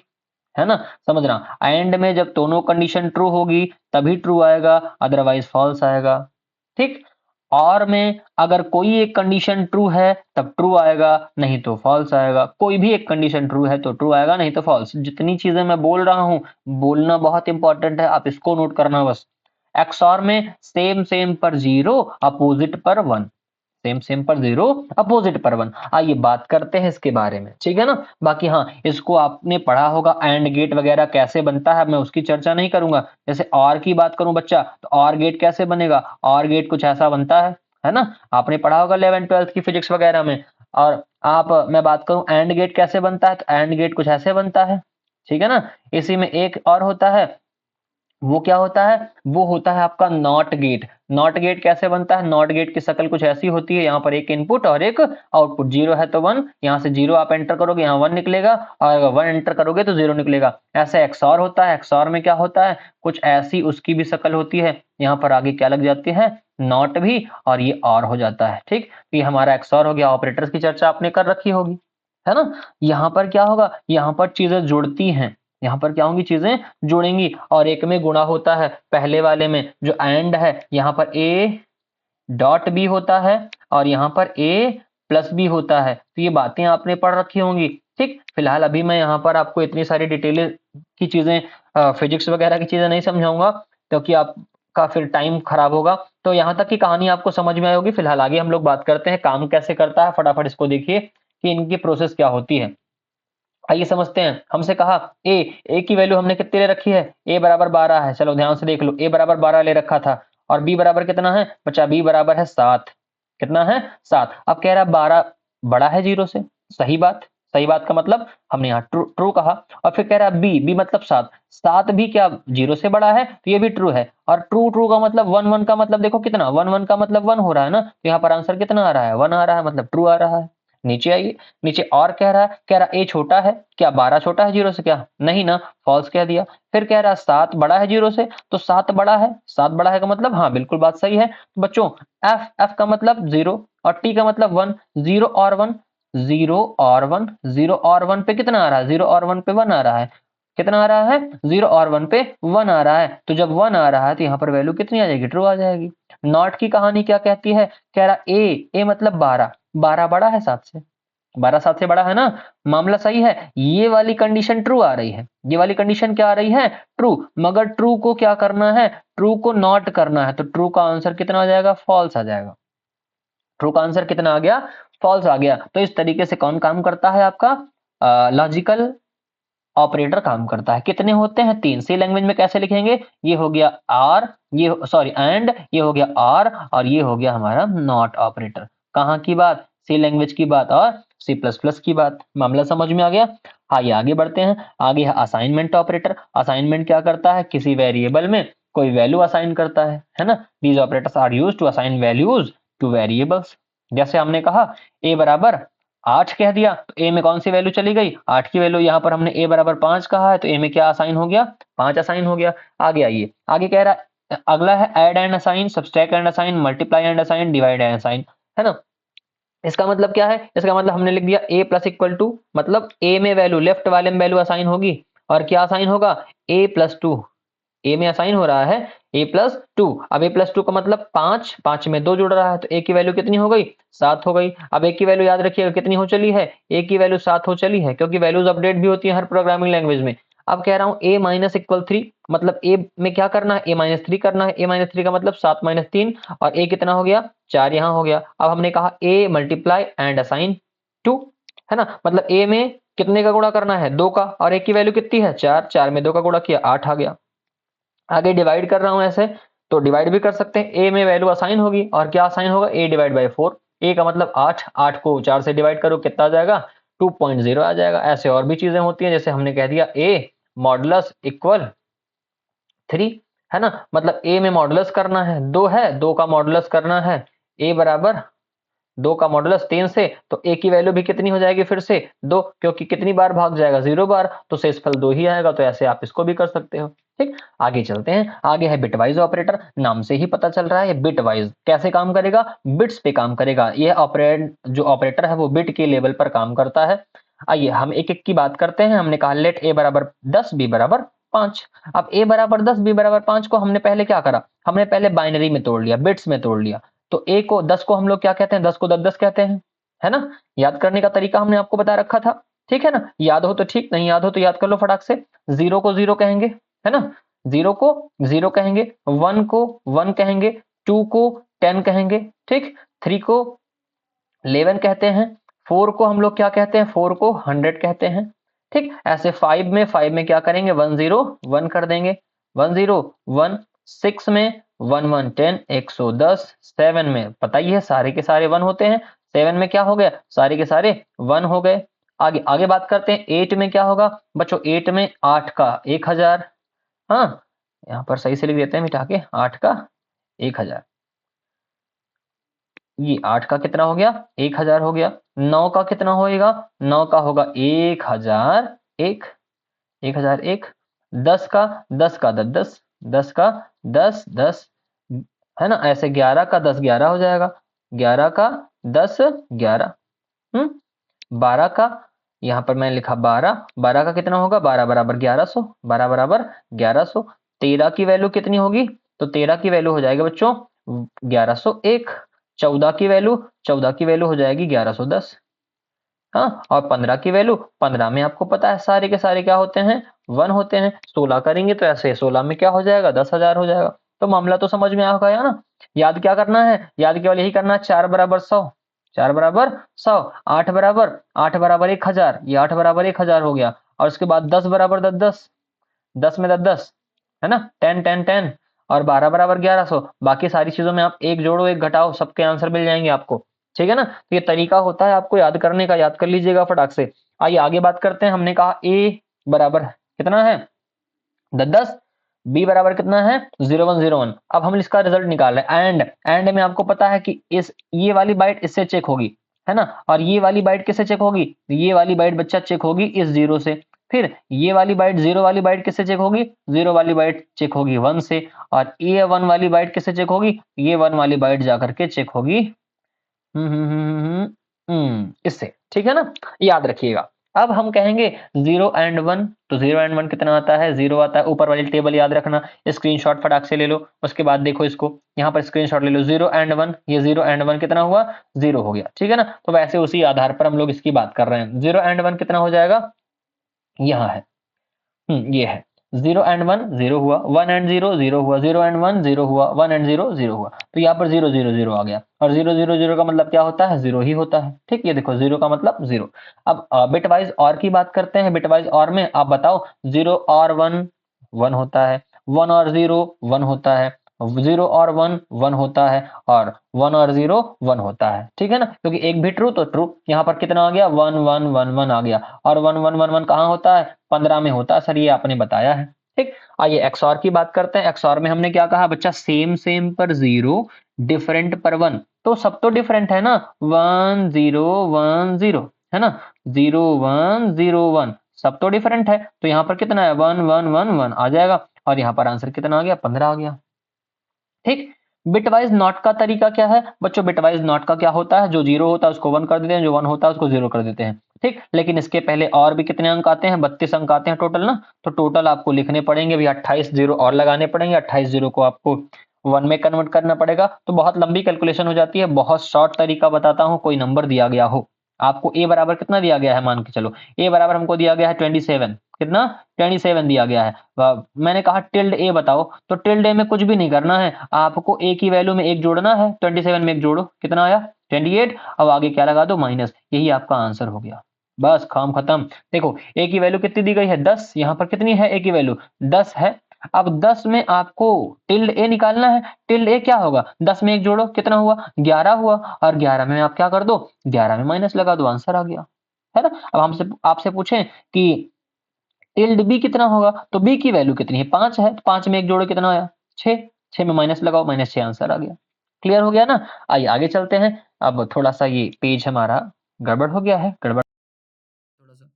है ना, समझना, एंड में जब दोनों कंडीशन ट्रू होगी तभी ट्रू आएगा, अदरवाइज फॉल्स आएगा। ठीक, और में अगर कोई एक कंडीशन ट्रू है तब ट्रू आएगा, नहीं तो फॉल्स आएगा। कोई भी एक कंडीशन ट्रू है तो ट्रू आएगा, नहीं तो फॉल्स। जितनी चीजें मैं बोल रहा हूं, बोलना बहुत इंपॉर्टेंट है, आप इसको नोट करना बस। एक्सऑर में सेम सेम पर जीरो, अपोजिट पर वन, सेम सेम पर जीरो, अपोजिट पर वन। आइए बात करते हैं इसके बारे में, ठीक है ना। बाकी हाँ, इसको आपने पढ़ा होगा, एंड गेट वगैरह कैसे बनता है, मैं उसकी चर्चा नहीं करूंगा। जैसे और की बात करूं बच्चा, तो और गेट कैसे बनेगा, और गेट कुछ ऐसा बनता है ना, आपने पढ़ा होगा 11th 12th की फिजिक्स वगैरह में। और आप, मैं बात करूं एंड गेट कैसे बनता है, तो एंड गेट कुछ ऐसे बनता है, ठीक है ना। इसी में एक और होता है, वो क्या होता है, वो होता है आपका नॉट गेट। नॉट गेट कैसे बनता है? नॉट गेट की शक्ल कुछ ऐसी होती है, यहाँ पर एक इनपुट और एक आउटपुट, 0 है तो 1, यहाँ से 0 आप एंटर करोगे, यहाँ 1 निकलेगा, और अगर 1 एंटर करोगे तो 0 निकलेगा। ऐसे एक्सऑर होता है, एक्सऑर में क्या होता है, कुछ ऐसी उसकी भी शक्ल होती है, यहाँ पर आगे क्या लग जाती है, नॉट भी, और ये और हो जाता है। ठीक, तो ये हमारा एक्सऑर हो गया। ऑपरेटर्स की चर्चा आपने कर रखी होगी, है ना। यहाँ पर क्या होगा, यहाँ पर चीजें जुड़ती हैं, यहाँ पर क्या होंगी, चीजें जुड़ेंगी, और एक में गुणा होता है, पहले वाले में जो एंड है, यहाँ पर ए डॉट भी होता है और यहाँ पर ए प्लस भी होता है। तो ये बातें आपने पढ़ रखी होंगी। ठीक, फिलहाल अभी मैं यहाँ पर आपको इतनी सारी डिटेल की चीजें, फिजिक्स वगैरह की चीजें नहीं समझाऊंगा, क्योंकि आपका फिर टाइम खराब होगा। तो यहाँ तक की कहानी आपको समझ में आई होगी। फिलहाल आगे हम लोग बात करते हैं काम कैसे करता है। फटाफट इसको देखिए कि इनकी प्रोसेस क्या होती है। आइए समझते हैं। हमसे कहा ए की वैल्यू हमने कितनी ले रखी है, ए बराबर 12 है। चलो ध्यान से देख लो, ए बराबर 12 ले रखा था, और बी बराबर कितना है बच्चा, बी बराबर है 7। कितना है, 7। अब कह रहा है 12 बड़ा है 0 से, सही बात। सही बात का मतलब हमने यहाँ ट्रू ट्रू कहा। और फिर कह रहा है बी मतलब 7, 7 भी क्या 0 से बड़ा है, तो ये भी ट्रू है। और ट्रू ट्रू का मतलब 1 1 का मतलब देखो कितना, 1 1 का मतलब 1 हो रहा है ना, तो यहाँ पर आंसर कितना आ रहा है, 1 आ रहा है, मतलब ट्रू आ रहा है। नीचे आइए, नीचे और कह रहा है, ए छोटा है क्या, 12 छोटा है 0 से क्या, नहीं ना, फॉल्स कह दिया। फिर कह रहा है 7 बड़ा है 0 से, तो 7 बड़ा है, 7 बड़ा है का मतलब हाँ बिल्कुल बात सही है। तो बच्चों एफ का मतलब 0 और टी का मतलब 1, 0 और 1, 0 और 1, 0 और 1 पे कितना आ रहा है, 0 और 1 पे 1 आ रहा है। कितना आ रहा है, 0 और 1 पे 1 आ रहा है। तो जब 1 आ रहा है तो यहाँ पर वैल्यू कितनी आ जाएगी, ट्रू आ जाएगी। नॉट की कहानी क्या कहती है, कह रहा ए मतलब 12, 12 बड़ा है 7 से, 12 7 से बड़ा है ना, मामला सही है। ये वाली कंडीशन ट्रू आ रही है, ये वाली कंडीशन क्या आ रही है, ट्रू। मगर ट्रू को क्या करना है, ट्रू को नॉट करना है, तो ट्रू का आंसर कितना आ जाएगा, फॉल्स आ जाएगा। ट्रू का आंसर कितना आ गया, फॉल्स आ गया। तो इस तरीके से कौन काम करता है, आपका लॉजिकल ऑपरेटर काम करता है। कितने होते हैं, 3। सी लैंग्वेज में कैसे लिखेंगे, ये हो गया आर, ये सॉरी एंड, ये हो गया आर, और ये हो गया हमारा नॉट ऑपरेटर। कहाँ की बात, सी लैंग्वेज की बात और सी प्लस प्लस की बात। मामला समझ में आ गया। आइए आगे बढ़ते हैं। आगे है असाइनमेंट ऑपरेटर। असाइनमेंट क्या करता है, किसी वेरिएबल में कोई वैल्यू असाइन करता है ना। These operators are used to assign values to variables. जैसे हमने कहा ए बराबर 8 कह दिया, तो ए में कौन सी वैल्यू चली गई, 8 की वैल्यू। यहाँ पर हमने ए बराबर 5 कहा है, तो ए में क्या असाइन हो गया, 5 असाइन हो गया। आगे आइए, आगे कह रहा है, अगला है add and assign, subtract and assign, multiply and assign, divide and assign, है ना। इसका मतलब क्या है, इसका मतलब हमने लिख दिया ए प्लस इक्वल टू, मतलब ए में वैल्यू, लेफ्ट वाले में वैल्यू असाइन होगी, और क्या असाइन होगा, ए प्लस 2। ए में असाइन हो रहा है ए प्लस 2। अब ए प्लस 2 का मतलब 5, 5 में 2 जुड़ रहा है, तो ए की वैल्यू कितनी हो गई, 7 हो गई। अब ए की वैल्यू याद रखिएगा कितनी हो चली है, ए की वैल्यू 7 हो चली है, क्योंकि वैल्यूज अपडेट भी होती है हर प्रोग्रामिंग लैंग्वेज में। अब कह रहा हूं ए माइनस इक्वल 3, मतलब ए में क्या करना है, ए माइनस 3 करना है। ए माइनस 3 का मतलब 7 माइनस 3, और ए कितना हो गया, 4 यहाँ हो गया। अब हमने कहा ए मल्टीप्लाई एंड असाइन 2, है ना, मतलब ए में कितने का गुणा करना है, 2 का, और ए की वैल्यू कितनी है, 4, 4 में 2 का गुणा किया, 8 आ गया। आगे डिवाइड कर रहा हूं ऐसे, तो डिवाइड भी कर सकते हैं। ए में वैल्यू असाइन होगी, और क्या असाइन होगा, ए डिवाइड बाई 4। ए का मतलब 8, 8 को 4 से डिवाइड करो, कितना आ जाएगा, 2.0 आ जाएगा। ऐसे और भी चीजें होती हैं, जैसे हमने कह दिया ए मॉडुलस इक्वल 3, है ना, मतलब ए में मॉडुलस करना है, 2 है, 2 का मॉडुलस करना है, ए बराबर 2 का मॉडुलस 3 से, तो ए की वैल्यू भी कितनी हो जाएगी, फिर से 2, क्योंकि कितनी बार भाग जाएगा, 0 बार, तो शेषफल 2 ही आएगा। तो ऐसे आप इसको भी कर सकते हो। ठीक, आगे चलते हैं। आगे है बिटवाइज ऑपरेटर। नाम से ही पता चल रहा है बिटवाइज कैसे काम करेगा, बिट्स पे काम करेगा। यह जो ऑपरेटर है वो बिट के लेवल पर काम करता है। आइए हम एक एक की बात करते हैं। हमने कहा लेट ए बराबर 10, बी बराबर 5। अब ए बराबर 10, बी बराबर 5 को हमने पहले क्या करा, हमने पहले बाइनरी में तोड़ लिया, बिट्स में तोड़ लिया। तो ए को 10 को हम लोग क्या कहते हैं, 10 को 10 10 कहते हैं, है ना। याद करने का तरीका हमने आपको बता रखा था, ठीक है ना। याद हो तो ठीक, नहीं याद हो तो याद कर लो फटाक से। 0 को 0 कहेंगे, है ना, 0 को 0 कहेंगे, 1 को 1 कहेंगे, 2 को 10 कहेंगे, ठीक, 3 को 11 कहते हैं, 4 को हम लोग क्या कहते हैं, 4 को 100 कहते हैं, ठीक। ऐसे 5 में क्या करेंगे, 1 0 1 कर देंगे, 1 0 1। 6 में 1 1 10, 110। 7 में पता ही है सारे के सारे 1 होते हैं, 7 में क्या हो गया, सारे के सारे 1 हो गए। आगे आगे बात करते हैं, 8 में क्या होगा बच्चों, 8 में 8 का 1000, हाँ यहाँ पर सही से लिख देते हैं मिटा के, 8 का 1000, ये 8 का कितना हो गया? 1000 हो गया। 9 का कितना होएगा? 9 का होगा 1001, 1001। 10 का 10 का 10, 10 का 10, 10, है ना? ऐसे 11 का 10, 11 हो जाएगा। 11 का 10, 11। 12 का, यहाँ पर मैंने लिखा 12, 12 का कितना होगा? 12 बराबर 1100, 12 बराबर 1100। 13 की वैल्यू कितनी होगी? तो 13 की वैल्यू हो जाएगी बच्चों 1101। 14 की वैल्यू, 14 की वैल्यू हो जाएगी 1110। हाँ, और 15 की वैल्यू, 15 में आपको पता है सारे के सारे क्या होते हैं? 1 होते हैं। 16 करेंगे तो ऐसे 16 में क्या हो जाएगा? 10,000 हो जाएगा। तो मामला तो समझ में आ गया ना? याद क्या करना है? याद केवल यही करना है, 4 बराबर 100, 4 बराबर 100, 8 बराबर 1000, ये 8 बराबर 1000 हो गया। और उसके बाद 10 बराबर 10, 10, 10 में 10, 10, है ना? 10, 10, 10, और 12 बराबर 1100। बाकी सारी चीजों में आप एक जोड़ो, एक घटाओ, सबके आंसर मिल जाएंगे आपको। ठीक है ना? तो ये तरीका होता है आपको याद करने का, याद कर लीजिएगा फटाक से। आइए आगे बात करते हैं। हमने कहा ए बराबर कितना है? 10, बी बराबर कितना है? 0101। अब हम इसका रिजल्ट निकाल रहे हैं। एंड में आपको पता है कि इस ये वाली बाइट इससे चेक होगी, है ना? और ये वाली बाइट किससे चेक होगी? ये वाली बाइट बच्चा चेक होगी इस 0 से। फिर ये वाली बाइट, 0 वाली बाइट किससे चेक होगी? 0 वाली बाइट चेक होगी 1 से। और ये 1 वाली बाइट किससे चेक होगी? ये 1 वाली बाइट जाकर के चेक होगी इससे। ठीक है ना? याद रखिएगा। अब हम कहेंगे 0 एंड 1, तो 0 एंड 1 कितना आता है? 0 आता है। ऊपर वाली टेबल याद रखना, स्क्रीनशॉट फटाक से ले लो। उसके बाद देखो इसको, यहाँ पर स्क्रीनशॉट ले लो। 0 एंड 1, ये 0 एंड 1 कितना हुआ? 0 हो गया। ठीक है ना? तो वैसे उसी आधार पर हम लोग इसकी बात कर रहे हैं। 0 एंड 1 कितना हो जाएगा? यहाँ है। ये है। 0 एंड 1 0 हुआ, 1 एंड 0 0 हुआ, 0 एंड 1 0 हुआ, 1 एंड 0 0 हुआ। तो यहाँ पर 0 0 0 आ गया। और 0 0 0 का मतलब क्या होता है? 0 ही होता है। ठीक, ये देखो 0 का मतलब 0। अब बिट वाइज और की बात करते हैं। बिट वाइज और में आप बताओ, 0 और 1 1 होता है, 1 और 0 1 होता है, 0 और 1 1 होता है, और 1 और 0 1 होता है। ठीक है ना? क्योंकि एक भी ट्रू तो ट्रू। यहाँ पर कितना आ गया? 1 1 1 1 आ गया। और 1 1 1 1 कहाँ होता है? 15 में होता है सर, ये आपने बताया है। ठीक। आइए एक्सऑर की बात करते हैं। एक्सऑर में हमने क्या कहा बच्चा? सेम सेम पर 0, डिफरेंट पर 1। तो सब तो डिफरेंट है ना? 1 0 1 0, है ना? 0 1 0 1, सब तो डिफरेंट है। तो यहाँ पर कितना है? 1 1 1 1 आ जाएगा। और यहाँ पर आंसर कितना आ गया? 15 आ गया। ठीक। बिटवाइज नॉट का तरीका क्या है बच्चों? बिटवाइज नॉट का क्या होता है? जो 0 होता है उसको 1 कर देते हैं, जो 1 होता है उसको 0 कर देते हैं। ठीक। लेकिन इसके पहले और भी कितने अंक आते हैं? 32 अंक आते हैं टोटल ना। तो टोटल आपको लिखने पड़ेंगे भी, 28 जीरो और लगाने पड़ेंगे। 28 जीरो को आपको 1 में कन्वर्ट करना पड़ेगा। तो बहुत लंबी कैलकुलेशन हो जाती है। बहुत शॉर्ट तरीका बताता हूँ, कोई नंबर दिया गया हो आपको। ए बराबर कितना दिया गया है? मान के चलो ए बराबर हमको दिया गया है 27। कितना? 27 दिया गया है। मैंने कहा टिल्ड ए बताओ, तो टिल्ड ए में कुछ भी नहीं करना है। आपको ए की वैल्यू में एक जोड़ना है। 27 में एक जोड़ो, कितना आया? 28। अब आगे क्या लगा दो? माइनस। यही आपका आंसर हो गया। बस काम खत्म। देखो ए की वैल्यू कितनी दी गई है? 10। यहाँ पर कितनी है ए की वैल्यू? 10 है। अब 10 में आपको टिल्ड ए निकालना है। टिल्ड ए क्या होगा? 10 में एक जोड़ो, कितना हुआ? 11 हुआ। और 11 में आप क्या कर दो? 11 में माइनस लगा दो, आंसर आ गया। है ना? अब हमसे आपसे पूछें कि टिल्ड बी कितना होगा? तो बी की वैल्यू कितनी है? 5 है। तो 5 में एक जोड़ो, कितना आया? 6। 6 में माइनस लगाओ, -6 आंसर आ गया। क्लियर हो गया ना? आइए आगे चलते हैं। अब थोड़ा-सा ये पेज हमारा गड़बड़ हो गया है, गड़बड़ थोड़ा-सा।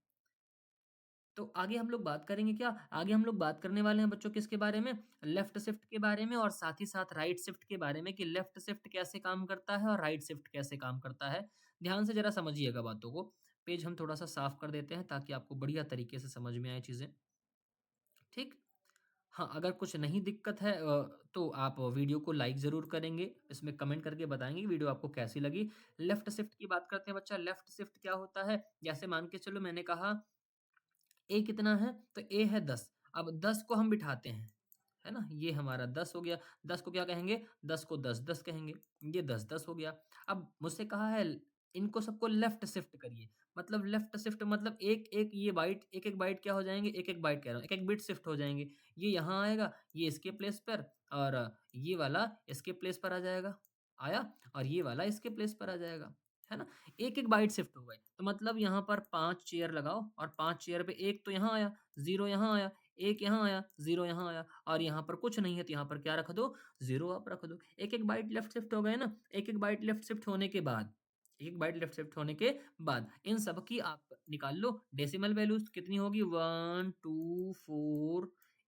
तो आगे हम लोग बात करेंगे क्या? आगे हम लोग बात करने वाले हैं बच्चों किसके बारे में? लेफ्ट शिफ्ट के बारे में और साथ ही साथ राइट शिफ्ट के बारे में कि लेफ्ट शिफ्ट कैसे काम करता है और राइट शिफ्ट कैसे काम करता है। ध्यान से ज़रा समझिएगा बातों को। पेज हम थोड़ा-सा साफ कर देते हैं ताकि आपको बढ़िया तरीके से समझ में आए चीज़ें। ठीक? हाँ, अगर कुछ नहीं दिक्कत है तो आप वीडियो को लाइक ज़रूर करेंगे। इसमें कमेंट करके बताएँगे कि वीडियो आपको कैसी लगी। लेफ्ट शिफ्ट की बात करते हैं बच्चा। लेफ्ट शिफ्ट क्या होता है? जैसे मान के चलो मैंने कहा ए कितना है? तो ए है 10। अब 10 को हम बिठाते हैं, है ना? ये हमारा 10 हो गया। 10 को क्या कहेंगे? 10 को 10 10 कहेंगे। ये 10 10 हो गया। अब मुझसे कहा है इनको सबको लेफ्ट शिफ्ट करिए। मतलब लेफ्ट शिफ्ट मतलब एक-एक ये बाइट एक-एक बाइट क्या हो जाएँगे? एक-एक बाइट कह रहा हूँ, एक-एक बिट शिफ्ट हो जाएँगे। ये यहाँ आएगा, ये इसके प्लेस पर और ये वाला इसके प्लेस पर आ जाएगा। आया? और ये वाला इसके प्लेस पर आ जाएगा। है ना? एक-एक बाइट शिफ्ट हो गए। तो मतलब यहाँ पर 5 चेयर लगाओ और 5 चेयर पे 1 तो यहाँ आया, 0 यहाँ आया, 1 यहाँ आया, 0 यहाँ आया और यहाँ पर कुछ नहीं है तो यहाँ पर क्या रख दो? 0 आप रख दो। एक-एक बाइट लेफ्ट शिफ्ट हो गए ना? एक-एक बाइट लेफ्ट शिफ्ट होने के बाद एक बाइट लेफ्ट शिफ्ट होने के बाद इन सब की आप निकाल लो डेसिमल वैल्यूज़ कितनी होगी 1, 2, 4,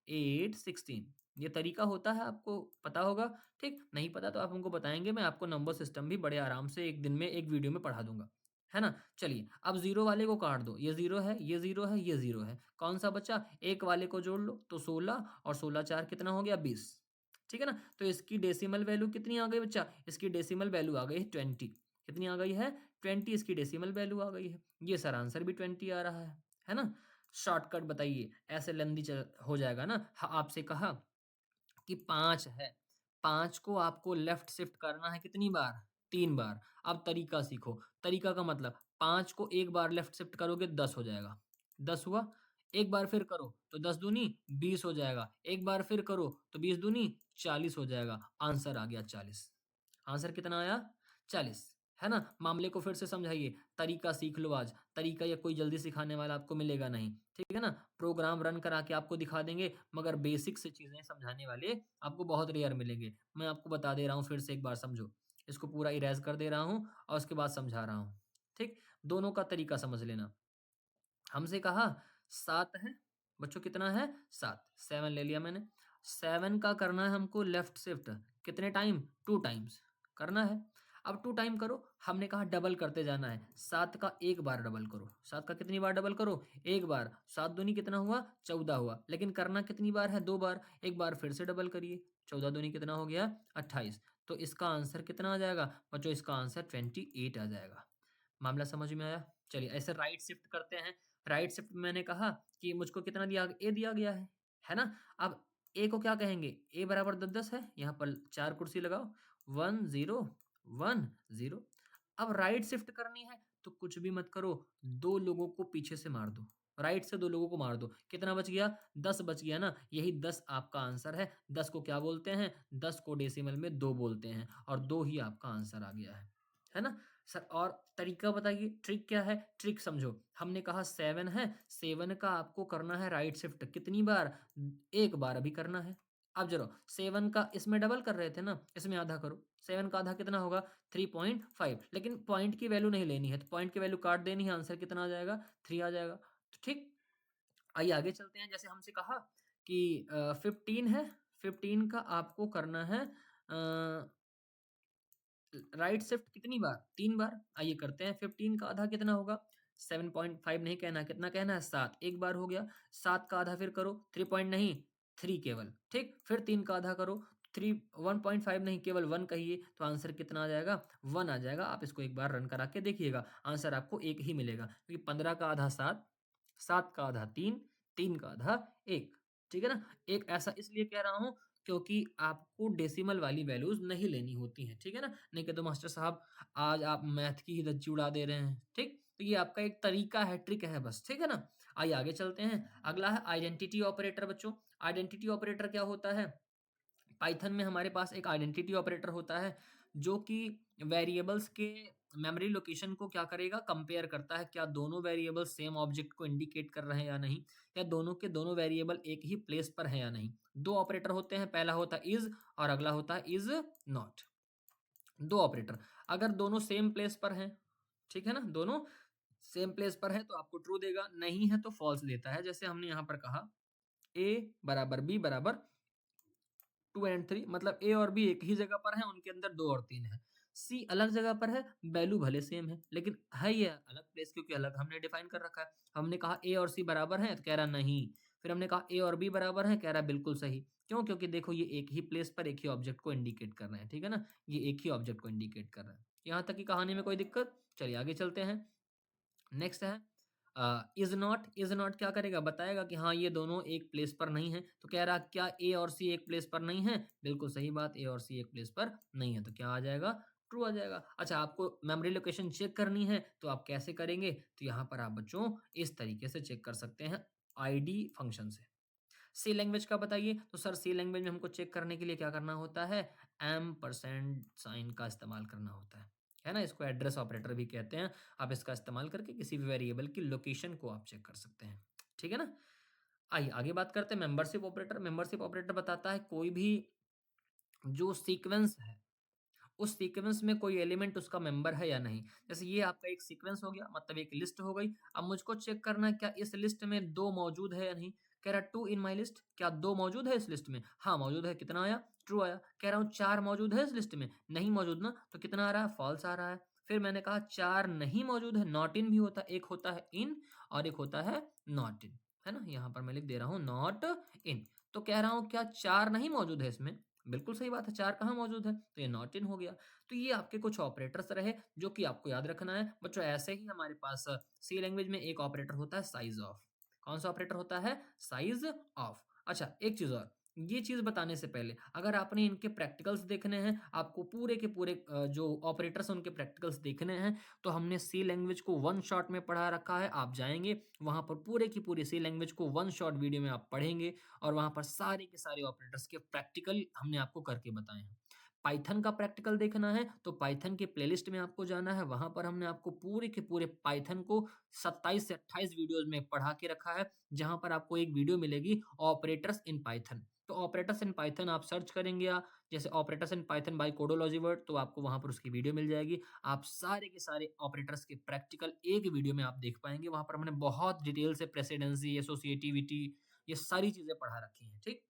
8, 16 ये तरीका होता है आपको पता होगा, ठीक? नहीं पता तो आप हमको बताएँगे, मैं आपको नंबर सिस्टम भी बड़े आराम से एक दिन में एक वीडियो में पढ़ा दूँगा। है ना? चलिए, अब 0 वाले को काट दो, ये 0 है, ये 0 है, ये 0 है। कौन-सा बचा? 1 वाले को जोड़ लो, तो 16 और 16 4 कितना हो गया 20 ठीक है ना? तो इसकी डेसिमल वैल्यू कितनी आ गई बच्चा? इसकी डेसिमल वैल्यू आ गई 20 कितनी आ गई है? 20 इसकी डेसिमल वैल्यू आ गई है। ये सर आंसर भी 20 आ रहा है ना? शॉर्टकट बताइए, ऐसे लेंदी च हो जाएगा ना? आपसे कहा कि 5 है, 5 को आपको लेफ्ट शिफ्ट करना है कितनी बार? 3 बार। अब तरीका सीखो, तरीका का मतलब 5 को 1 बार लेफ्ट शिफ्ट करोगे 10 हो जाएगा, 10 हुआ। एक बार फिर करो तो 10 दूनी 20 हो जाएगा, एक बार फिर करो तो 20 दूनी 40 हो जाएगा, आंसर आ गया 40। आंसर कितना आया? 40 है ना? मामले को फिर से समझाइए, तरीका सीख लो आज, तरीका या कोई जल्दी सिखाने वाला आपको मिलेगा नहीं, ठीक है ना? प्रोग्राम रन करा के आपको दिखा देंगे, मगर बेसिक से चीज़ें समझाने वाले आपको बहुत रेयर मिलेंगे। मैं आपको बता दे रहा हूँ फिर से एक बार समझो। इसको पूरा इरेज़ कर दे रहा हूँ और उसके बाद समझा रहा हूँ, ठीक? दोनों का तरीका समझ लेना। हमसे कहा 7 है, बच्चों कितना है? 7 7 ले लिया मैंने। 7 का करना है हमको लेफ्ट शिफ्ट, कितने टाइम? 2 टाइम्स करना है। अब 2 टाइम करो, हमने कहा डबल करते जाना है। 7 का 1 बार डबल करो, 7 का कितनी बार डबल करो? 1 बार। 7 दूनी कितना हुआ? 14 हुआ। लेकिन करना कितनी बार है? 2 बार। 1 बार फिर से डबल करिए, 14 दूनी कितना हो गया? 28। तो इसका आंसर कितना आ जाएगा? बच्चों इसका आंसर 28 आ जाएगा। मामला समझ में आया? चलिए ऐसे राइट शिफ्ट करते हैं। राइट शिफ्ट में मैंने कहा कि मुझको कितना दिया ए दिया गया है ना? अब ए को क्या कहेंगे? ए बराबर 10-10 है, यहाँ पर 4 कुर्सी लगाओ, 1 0 1 0। अब राइट शिफ्ट करनी है तो कुछ भी मत करो, 2 लोगों को पीछे से मार दो। राइट से 2 लोगों को मार दो। कितना बच गया? 10 बच गया ना? यही 10 आपका आंसर है। 10 को क्या बोलते हैं? 10 को डेसिमल में 2 बोलते हैं और 2 ही आपका आंसर आ गया है ना? सर और तरीका बताइए, ट्रिक क्या है? ट्रिक समझो। हमने कहा 7 है, 7 का आपको करना है राइट शिफ्ट कितनी बार? 1 बार अभी करना है। अब ज़रा 7 का इसमें डबल कर रहे थे ना, इसमें आधा करो। 7 का आधा कितना होगा? 3.5 लेकिन पॉइंट की वैल्यू नहीं लेनी है, तो पॉइंट की वैल्यू काट देनी है, आंसर कितना आ जाएगा? 3 आ जाएगा। तो ठीक, आइए आगे चलते हैं। जैसे हमसे कहा कि 15 है, 15 का आपको करना है राइट शिफ्ट कितनी बार? 3 बार। आइए करते हैं 15 का आधा कितना होगा? 7.5 नहीं कहना है, कितना कहना है? 7 एक बार हो गया। 7 का आधा फिर करो, 3 पॉइंट नहीं 3 केवल, ठीक? फिर 3 का आधा करो, 3 1.5 नहीं केवल 1 कहिए, तो आंसर कितना आ जाएगा? 1 आ जाएगा। आप इसको एक बार रन करा के देखिएगा, आंसर आपको 1 ही मिलेगा क्योंकि 15 का आधा 7, 7 का आधा 3, 3 का आधा 1, ठीक है ना? 1 ऐसा इसलिए कह रहा हूँ क्योंकि आपको डेसिमल वाली वैल्यूज़ नहीं लेनी होती हैं, ठीक है ना? नहीं कहते मास्टर साहब आज आप मैथ की ही धज्जी उड़ा दे रहे हैं, ठीक? तो ये आपका एक तरीका है, ट्रिक है बस, ठीक है ना? आइए आगे चलते हैं। अगला है आइडेंटिटी ऑपरेटर बच्चों। आइडेंटिटी ऑपरेटर क्या होता है? पाइथन में हमारे पास एक आइडेंटिटी ऑपरेटर होता है जो कि वेरिएबल्स के मेमोरी लोकेशन को क्या करेगा? कंपेयर करता है, क्या दोनों वेरिएबल सेम ऑब्जेक्ट को इंडिकेट कर रहे हैं या नहीं, या दोनों के दोनों वेरिएबल एक ही प्लेस पर हैं या नहीं। 2 ऑपरेटर होते हैं, पहला होता है इज़ और अगला होता है इज़ नॉट। 2 ऑपरेटर, अगर दोनों सेम प्लेस पर हैं, ठीक है ना? दोनों सेम प्लेस पर हैं तो आपको ट्रू देगा, नहीं है तो फॉल्स देता है। जैसे हमने यहाँ पर कहा A बराबर B बराबर 2 एंड 3 मतलब ए और बी एक ही जगह पर हैं, उनके अंदर 2 और 3 है। सी अलग जगह पर है, वैल्यू भले सेम है, लेकिन है ये अलग प्लेस क्योंकि अलग हमने डिफाइन कर रखा है। हमने कहा ए और सी बराबर हैं, तो कह रहा नहीं। फिर हमने कहा ए और बी बराबर हैं, कह रहा बिल्कुल सही। क्यों? क्योंकि देखो ये एक ही प्लेस पर एक ही ऑब्जेक्ट को इंडिकेट कर रहे हैं, ठीक है ना? ये एक ही ऑब्जेक्ट को इंडिकेट कर रहे हैं। यहाँ तक की कहानी में कोई दिक्कत? चलिए आगे चलते हैं। नेक्स्ट है इज़ नॉट क्या करेगा? बताएगा कि हाँ, ये दोनों एक प्लेस पर नहीं हैं। तो कह रहा क्या ए और सी एक प्लेस पर नहीं हैं? बिल्कुल सही बात, ए और सी एक प्लेस पर नहीं है, तो क्या आ जाएगा? ट्रू आ जाएगा। अच्छा, आपको मेमोरी लोकेशन चेक करनी है, तो आप कैसे करेंगे? तो यहाँ पर आप बच्चों इस तरीके से चेक कर सकते हैं आईडी फंक्शन से। सी लैंग्वेज का बताइए, तो सर सी लैंग्वेज में हमको चेक करने के लिए क्या करना होता है? एम्परसैंड साइन का इस्तेमाल करना होता है ना? इसको एड्रेस ऑपरेटर भी कहते हैं। आप इसका इस्तेमाल करके किसी भी वेरिएबल की लोकेशन को आप चेक कर सकते हैं, ठीक है ना? आइए आगे बात करते हैं मेंबरशिप ऑपरेटर। मेंबरशिप ऑपरेटर बताता है कोई भी जो सीक्वेंस है, उस सीक्वेंस में कोई एलिमेंट उसका मेंबर है या नहीं। जैसे ये आपका एक सीक्वेंस हो गया, मतलब एक लिस्ट हो गई। अब मुझको चेक करना है क्या इस लिस्ट में 2 मौजूद है या नहीं। कह रहा है 2 इन माय लिस्ट, क्या 2 मौजूद है इस लिस्ट में? हाँ, मौजूद है। कितना आया? ट्रू आया। कह रहा हूँ 4 मौजूद है इस लिस्ट में? नहीं मौजूद ना, तो कितना आ रहा है? फॉल्स आ रहा है। फिर मैंने कहा 4 नहीं मौजूद है, नॉट इन भी होता है। एक होता है इन और एक होता है नॉट इन, है ना? यहाँ पर मैं लिख दे रहा हूँ नॉट इन। तो कह रहा हूँ क्या 4 नहीं मौजूद है इसमें? बिल्कुल सही बात है, 4 कहाँ मौजूद है? तो ये नॉट इन हो गया। तो ये आपके कुछ ऑपरेटर्स रहे जो कि आपको याद रखना है। बच्चों ऐसे ही हमारे पास सी लैंग्वेज में एक ऑपरेटर होता है साइज़ ऑफ। कौन सा ऑपरेटर होता है? Size of. अच्छा एक चीज़ और, ये चीज़ बताने से पहले अगर आपने इनके प्रैक्टिकल्स देखने हैं, आपको पूरे के पूरे जो ऑपरेटर्स हैं उनके प्रैक्टिकल्स देखने हैं, तो हमने सी लैंग्वेज को वन शॉट में पढ़ा रखा है। आप जाएँगे वहाँ पर पूरे की पूरी सी लैंग्वेज को वन शॉट वीडियो में आप पढ़ेंगे और वहाँ पर सारे के सारे ऑपरेटर्स के प्रैक्टिकल हमने आपको करके बताए हैं। पाइथन का प्रैक्टिकल देखना है तो पाइथन के प्लेलिस्ट में आपको जाना है, वहाँ पर हमने आपको पूरे के पूरे पाइथन को 27 से 28 वीडियोज़ में पढ़ा के रखा है, जहाँ पर आपको एक वीडियो मिलेगी ऑपरेटर्स इन पाइथन। तो ऑपरेटर्स इन पाइथन आप सर्च करेंगे जैसे operators in Python by Codology world, तो आपको वहाँ पर उसकी वीडियो मिल जाएगी। आप सारे के सारे ऑपरेटर्स के प्रैक्टिकल एक वीडियो में आप देख पाएँगे। वहाँ पर हमने बहुत डिटेल से प्रेसिडेंसी, एसोसिएटिविटी ये सारी चीज़ें पढ़ा रखी हैं, ठीक?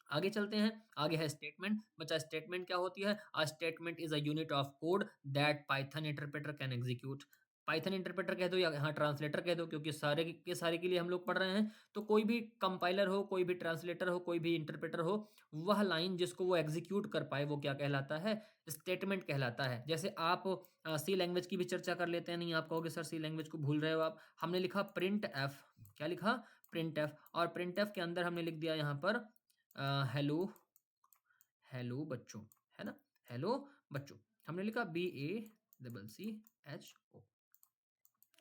आगे चलते हैं। आगे है स्टेटमेंट। बच्चा स्टेटमेंट क्या होती है? A statement is a unit of code that Python interpreter can execute. Python interpreter कह दो या यहाँ ट्रांसलेटर कह दो, क्योंकि सारे के लिए हम लोग पढ़ रहे हैं। तो कोई भी कंपाइलर हो, कोई भी ट्रांसलेटर हो, कोई भी इंटरप्रेटर हो, वह लाइन जिसको वो एग्जीक्यूट कर पाए वो क्या कहलाता है? स्टेटमेंट कहलाता है। जैसे आप सी लैंग्वेज की भी चर्चा कर लेते हैं। नहीं आप कहोगे सर सी लैंग्वेज को भूल रहे हो आप। हमने लिखा प्रिंट एफ। क्या लिखा? Print F. और प्रिंट एफ के अंदर हमने लिख दिया यहाँ पर हेलो, हेलो बच्चों, है ना? हेलो बच्चों। हमने लिखा BACCHO,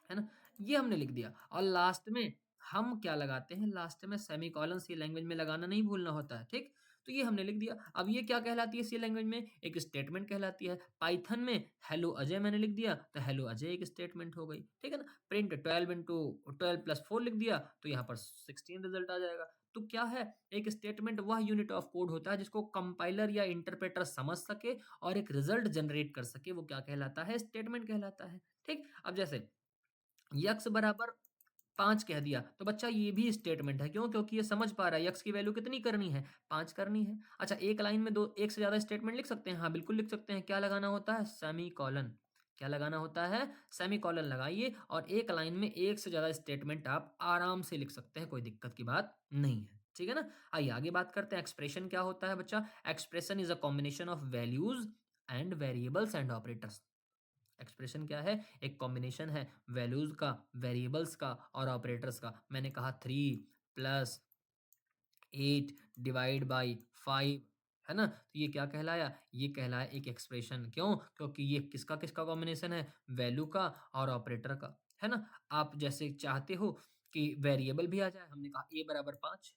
है ना? ये हमने लिख दिया और लास्ट में हम क्या लगाते हैं? लास्ट में सेमीकोलन सी लैंग्वेज में लगाना नहीं भूलना होता है, ठीक? तो ये हमने लिख दिया। अब ये क्या कहलाती है सी लैंग्वेज में? एक स्टेटमेंट कहलाती है। पाइथन में हेलो अजय मैंने लिख दिया, तो हेलो अजय एक स्टेटमेंट हो गई, ठीक है ना? प्रिंट 12 इंटू 12 प्लस 4 लिख दिया, तो यहाँ पर 16 रिजल्ट आ जाएगा। तो क्या है? एक स्टेटमेंट वह यूनिट ऑफ कोड होता है जिसको कंपाइलर या इंटरप्रेटर समझ सके और एक रिजल्ट जनरेट कर सके, वो क्या कहलाता है? स्टेटमेंट कहलाता है, ठीक? अब जैसे यक्स बराबर 5 कह दिया, तो बच्चा ये भी स्टेटमेंट है। क्यों? क्योंकि ये समझ पा रहा है यक्स की वैल्यू कितनी करनी है? 5 करनी है। अच्छा एक लाइन में 2 एक से ज़्यादा स्टेटमेंट लिख सकते हैं? हाँ, बिल्कुल लिख सकते हैं। क्या लगाना होता है? सेमीकोलन। क्या लगाना होता है? सेमीकोलन लगाइए और एक लाइन में एक से ज़्यादा स्टेटमेंट आप आराम से लिख सकते हैं, कोई दिक्कत की बात नहीं है। ठीक है ना? आइए आगे बात करते हैं एक्सप्रेशन क्या होता है बच्चा? Expression is a combination of values and variables and operators. Expression क्या है? एक कॉम्बिनेशन है वैल्यूज़ का, वेरिएबल्स का और ऑपरेटर्स का। मैंने कहा 3 प्लस 8 डिवाइड बाय 5, है ना? तो ये क्या कहलाया? ये कहलाया एक एक्सप्रेशन। क्यों? क्योंकि ये किसका कॉम्बिनेशन है? वैल्यू का और ऑपरेटर का, है ना? आप जैसे चाहते हो कि वेरिएबल भी आ जाए, हमने कहा a बराबर 5,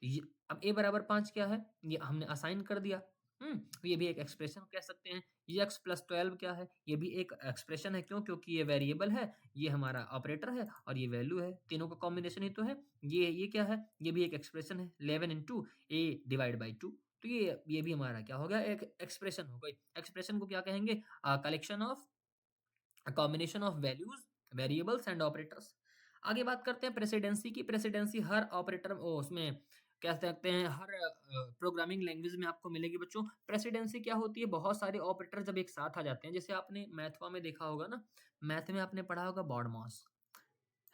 तो ये अब a बराबर 5 क्या है? ये हमने असाइन कर दिया। तो ये भी एक एक्सप्रेशन कह सकते हैं। x प्लस 12 क्या है? ये भी एक एक्सप्रेशन है। क्यों? क्योंकि ये वेरिएबल है, ये हमारा ऑपरेटर है और ये वैल्यू है। तीनों का कॉम्बिनेशन ही तो है। ये क्या है? ये भी एक एक्सप्रेशन है। 11 इंटू a डिवाइड बाई 2, तो ये भी हमारा क्या हो गया? एक एक्सप्रेशन हो गई। एक्सप्रेशन को क्या कहेंगे? Collection of a combination of values, variables and operators। आगे बात करते हैं प्रेसिडेंसी की। प्रेसिडेंसी हर ऑपरेटर उसमें कह सकते हैं हर प्रोग्रामिंग लैंग्वेज में आपको मिलेगी बच्चों। प्रेसिडेंसी क्या होती है? बहुत सारे ऑपरेटर जब एक साथ आ जाते हैं, जैसे आपने मैथवा में देखा होगा ना, मैथ में आपने पढ़ा होगा बॉडमॉस,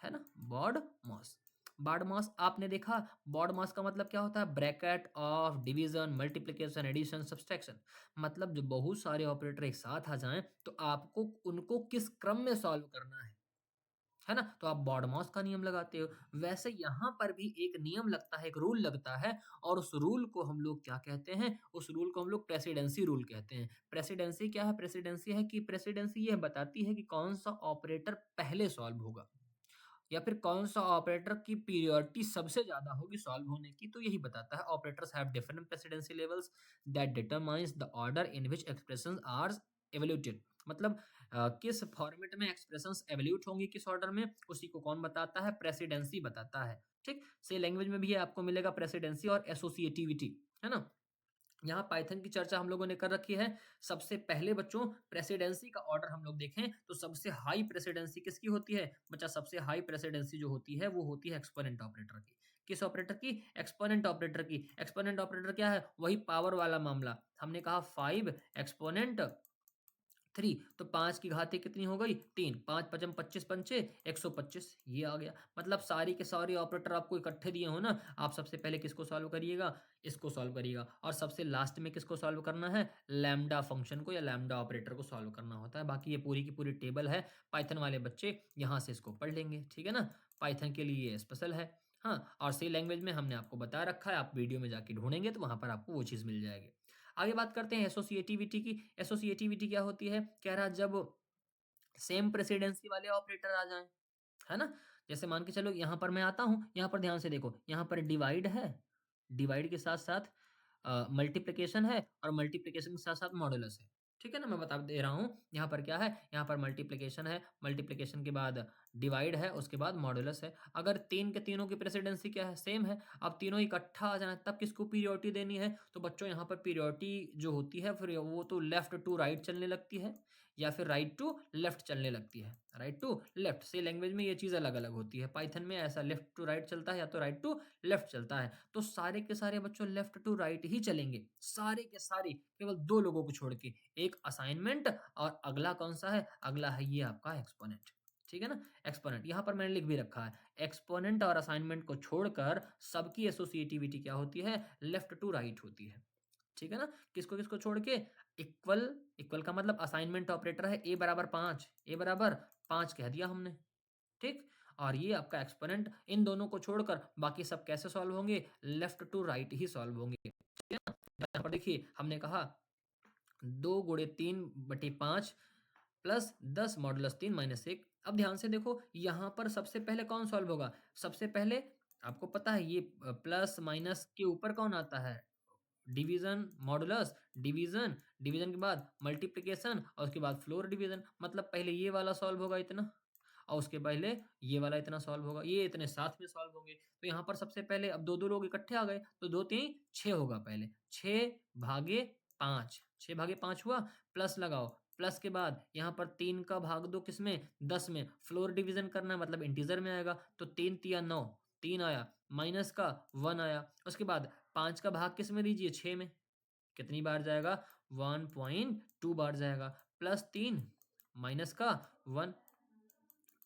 है ना? बॉडमॉस, बॉडमॉस आपने देखा। बॉडमॉस का मतलब क्या होता है? Bracket of division, multiplication, addition, subtraction. मतलब जब बहुत सारे ऑपरेटर एक साथ आ जाएं तो आपको उनको किस क्रम में सॉल्व करना है ना? तो आप बॉडमॉस का नियम लगाते हो। वैसे यहाँ पर भी एक नियम लगता है, एक रूल लगता है और उस रूल को हम लोग क्या कहते हैं? उस रूल को हम लोग प्रेसिडेंसी रूल कहते हैं। प्रेसिडेंसी क्या है? प्रेसिडेंसी है कि प्रेसिडेंसी यह बताती है कि कौन सा ऑपरेटर पहले सॉल्व होगा या फिर कौन सा ऑपरेटर की पीरियोरिटी सबसे ज्यादा होगी सॉल्व होने की, तो यही बताता है। Operators have different precedence levels that determines the order in which expressions are evaluated. मतलब किस फॉर्मेट में एक्सप्रेशंस एवल्यूट होंगी, किस ऑर्डर में, उसी को कौन बताता है? प्रेसिडेंसी बताता है। ठीक, सी लैंग्वेज में भी आपको मिलेगा प्रेसिडेंसी और एसोसिएटिविटी, है ना। यहाँ पाइथन की चर्चा हम लोगों ने कर रखी है। सबसे पहले बच्चों प्रेसिडेंसी का ऑर्डर हम लोग देखें तो सबसे हाई प्रेसिडेंसी किसकी होती है बच्चा? सबसे हाई प्रेसिडेंसी जो होती है वो होती है एक्सपोनेंट ऑपरेटर की। किस ऑपरेटर की? एक्सपोनेंट ऑपरेटर की। एक्सपोनेंट ऑपरेटर क्या है? वही पावर वाला मामला। हमने कहा 5 एक्सपोनेंट 3, तो 5 की घात कितनी हो गई? 3। 5 पचम 25 पंचे 125, ये आ गया। मतलब सारी के सारे ऑपरेटर आपको इकट्ठे दिए हो ना, आप सबसे पहले किसको सॉल्व करिएगा? इसको सॉल्व करिएगा, और सबसे लास्ट में किसको सॉल्व करना है? लैम्डा फंक्शन को या लैम्डा ऑपरेटर को सॉल्व करना होता है। बाकी ये पूरी की पूरी टेबल है, पाइथन वाले बच्चे यहाँ से इसको पढ़ लेंगे, ठीक है ना। पाइथन के लिए ये स्पेशल है। हाँ, और सी लैंग्वेज में हमने आपको बता रखा है, आप वीडियो में जाके ढूंढेंगे तो वहां पर आपको वो चीज़ मिल जाएगी। आगे बात करते हैं एसोसिएटिविटी की। एसोसिएटिविटी क्या होती है? कह रहा जब सेम प्रेसिडेंसी वाले ऑपरेटर आ जाएं, है ना। जैसे मान के चलो यहाँ पर मैं आता हूँ, यहाँ पर ध्यान से देखो, यहाँ पर डिवाइड है, डिवाइड के साथ साथ मल्टीप्लिकेशन है, और मल्टीप्लिकेशन के साथ साथ मॉडुलस है, ठीक है ना। मैं बता दे रहा हूँ यहाँ पर क्या है, यहाँ पर मल्टीप्लिकेशन है, मल्टीप्लिकेशन के बाद डिवाइड है, उसके बाद मॉडुलस है। अगर तीन के तीनों की प्रेसिडेंसी क्या है? सेम है। अब तीनों इकट्ठा आ जाए तब किसको पीरियोरिटी देनी है? तो बच्चों यहाँ पर पीरियोरिटी जो होती है फिर वो तो लेफ्ट टू राइट चलने लगती है, या फिर राइट टू लेफ्ट चलने लगती है। राइट टू लेफ्ट से लैंग्वेज में ये चीज़ अलग अलग होती है। पाइथन में ऐसा लेफ्ट टू राइट चलता है या तो राइट टू लेफ्ट चलता है। तो सारे के सारे बच्चों लेफ्ट टू राइट ही चलेंगे, सारे के सारे, केवल दो लोगों को छोड़ के। एक असाइनमेंट और अगला कौन सा है? अगला है ये आपका एक्सपोनेंट, ठीक है ना। एक्सपोनेंट यहाँ पर मैंने लिख भी रखा है। एक्सपोनेंट और असाइनमेंट को छोड़कर सबकी एसोसिएटिविटी क्या होती है? लेफ्ट टू राइट होती है, ठीक है ना। किसको किसको छोड़ के? इक्वल, इक्वल का मतलब असाइनमेंट ऑपरेटर है ए बराबर 5, ए बराबर 5 कह दिया हमने, ठीक। और ये आपका एक्सपोनेंट, इन दोनों को छोड़कर बाकी सब कैसे सॉल्व होंगे? लेफ्ट टू राइट ही सॉल्व होंगे, ठीक है ना। यहाँ पर देखिए हमने कहा 2 × 3/5 प्लस 10 मॉडुलस 3 - 1। अब ध्यान से देखो यहाँ पर सबसे पहले कौन सॉल्व होगा? सबसे पहले आपको पता है ये प्लस माइनस के ऊपर कौन आता है? डिवीजन, मॉडुलस, डिवीजन, डिवीजन के बाद मल्टीप्लिकेशन, और उसके बाद फ्लोर डिवीजन। मतलब पहले ये वाला सॉल्व होगा इतना, और उसके पहले ये वाला इतना सॉल्व होगा, ये इतने साथ में सॉल्व होंगे। तो यहाँ पर सबसे पहले अब दो दो लोग इकट्ठे आ गए, तो 2 × 3 = 6 होगा। पहले 6/5, 6/5 हुआ, प्लस लगाओ, प्लस के बाद यहाँ पर 3 का भाग दो किसमें? 10 में। फ्लोर डिवीजन करना है मतलब इंटीजर में आएगा, तो 3×3 = 9, 3 आया, माइनस का 1 आया। उसके बाद 5 का भाग किस में दीजिए? 6 में। कितनी बार जाएगा? 1.2 बार जाएगा। +3 माइनस का 1।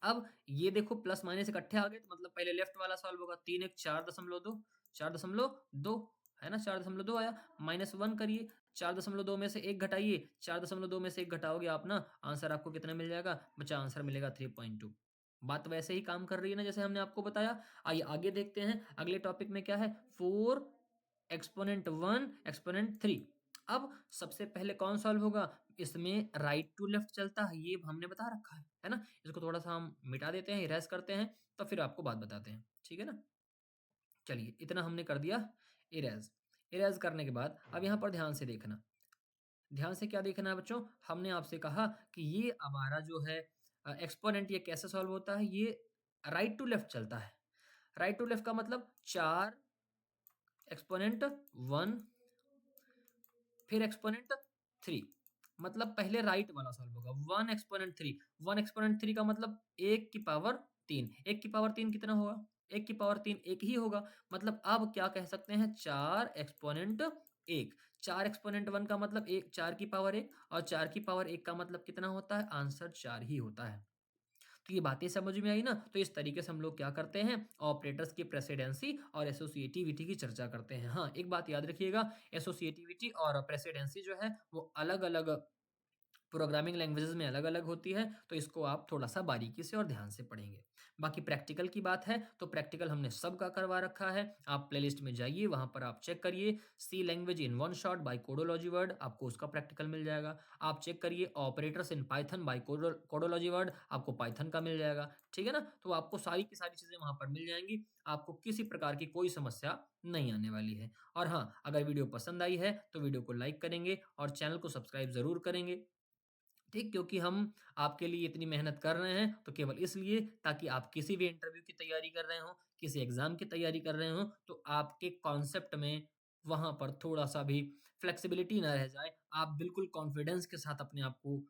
अब ये देखो प्लस माइनस इकट्ठे आ गए, तो मतलब पहले लेफ्ट वाला सॉल्व होगा। 3 × 1 = 4.2, 4.2 है ना, 4.2 आया। -1 करिए, 4.2 में से 1 घटाइए, 4.2 में से 1 घटाओगे आप ना, आंसर आपको कितना मिल जाएगा बच्चा? आंसर मिलेगा 3.2। बात वैसे ही काम कर रही है ना जैसे हमने आपको बताया। आइए आगे देखते हैं अगले टॉपिक में क्या है। 4 एक्सपोनेंट 1 एक्सपोनेंट 3। अब सबसे पहले कौन सॉल्व होगा? इसमें राइट टू लेफ्ट चलता है, ये हमने बता रखा है ना। इसको थोड़ा सा हम मिटा देते हैं, इरेज करते हैं, तो फिर आपको बात बताते हैं, ठीक है ना। चलिए इतना हमने कर दिया इरेज। इरेज करने के बाद अब यहाँ पर ध्यान से देखना। ध्यान से क्या देखना है बच्चों? हमने आपसे कहा कि ये हमारा जो है एक्सपोनेंट, ये कैसे सॉल्व होता है? ये राइट टू लेफ्ट चलता है। राइट टू लेफ्ट का मतलब 4 एक्सपोनेंट 1 फिर एक्सपोनेंट 3। मतलब पहले राइट वाला सॉल्व होगा। 1 एक्सपोनेंट 3, 1 एक्सपोनेंट 3 का मतलब 1 की पावर 3। 1 की पावर 3 कितना होगा? 1 की पावर 3 1 ही होगा। मतलब अब क्या कह सकते हैं? 4 एक्सपोनेंट 1। 4 एक्सपोनेंट 1 का मतलब 1, 4 की पावर 1, और 4 की पावर 1 का मतलब कितना होता है? आंसर 4 ही होता है। तो ये बातें समझ में आई ना। तो इस तरीके से हम लोग क्या करते हैं? ऑपरेटर्स की प्रेसिडेंसी और एसोसिएटिविटी की चर्चा करते हैं। हाँ, एक बात याद रखिएगा, एसोसिएटिविटी और प्रेसिडेंसी जो है वो अलग अलग प्रोग्रामिंग लैंग्वेजेस में अलग अलग होती है, तो इसको आप थोड़ा सा बारीकी से और ध्यान से पढ़ेंगे। बाकी प्रैक्टिकल की बात है तो प्रैक्टिकल हमने सबका करवा रखा है। आप प्लेलिस्ट में जाइए, वहां पर आप चेक करिए C language in one shot by Codology world, आपको उसका प्रैक्टिकल मिल जाएगा। आप चेक करिए operators in Python by Codology world, आपको पाइथन का मिल जाएगा, ठीक है ना। तो आपको सारी की सारी चीजें वहां पर मिल जाएंगी, आपको किसी प्रकार की कोई समस्या नहीं आने वाली है। और हाँ, अगर वीडियो पसंद आई है तो वीडियो को लाइक करेंगे और चैनल को सब्सक्राइब जरूर करेंगे। ठीक, क्योंकि हम आपके लिए इतनी मेहनत कर रहे हैं, तो केवल इसलिए ताकि आप किसी भी इंटरव्यू की तैयारी कर रहे हों, किसी एग्ज़ाम की तैयारी कर रहे हों, तो आपके कॉन्सेप्ट में वहाँ पर थोड़ा-सा भी फ्लेक्सिबिलिटी ना रह जाए। आप बिल्कुल कॉन्फिडेंस के साथ अपने आप को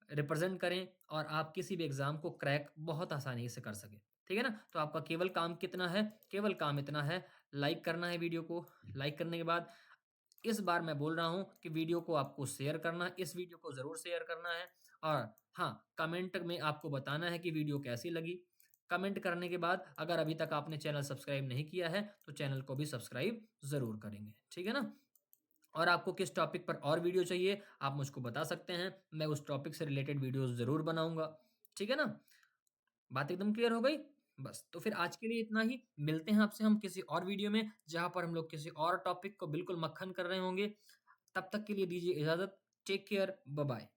रिप्रेज़ेंट करें और आप किसी भी एग्ज़ाम को क्रैक बहुत आसानी से कर सकें। ठीक है ना? तो आपका केवल काम कितना है? केवल काम इतना है, लाइक करना है वीडियो को। लाइक करने के बाद इस बार मैं बोल रहा हूँ कि वीडियो को आपको शेयर करना है, इस वीडियो को ज़रूर शेयर करना है और हाँ, कमेंट में आपको बताना है कि वीडियो कैसी लगी। कमेंट करने के बाद अगर अभी तक आपने चैनल सब्सक्राइब नहीं किया है, तो चैनल को भी सब्सक्राइब ज़रूर करेंगे। ठीक है ना? और आपको किस टॉपिक पर और वीडियो चाहिए, आप मुझको बता सकते हैं। मैं उस टॉपिक से रिलेटेड वीडियोज़ ज़रूर बनाऊँगा। ठीक है ना? बात एकदम क्लियर हो गई? बस, तो फिर आज के लिए इतना ही। मिलते हैं आपसे हम किसी और वीडियो में, जहाँ पर हम लोग किसी और टॉपिक को बिल्कुल मक्खन कर रहे होंगे। तब तक के लिए दीजिए इजाज़त। Take care, bye bye.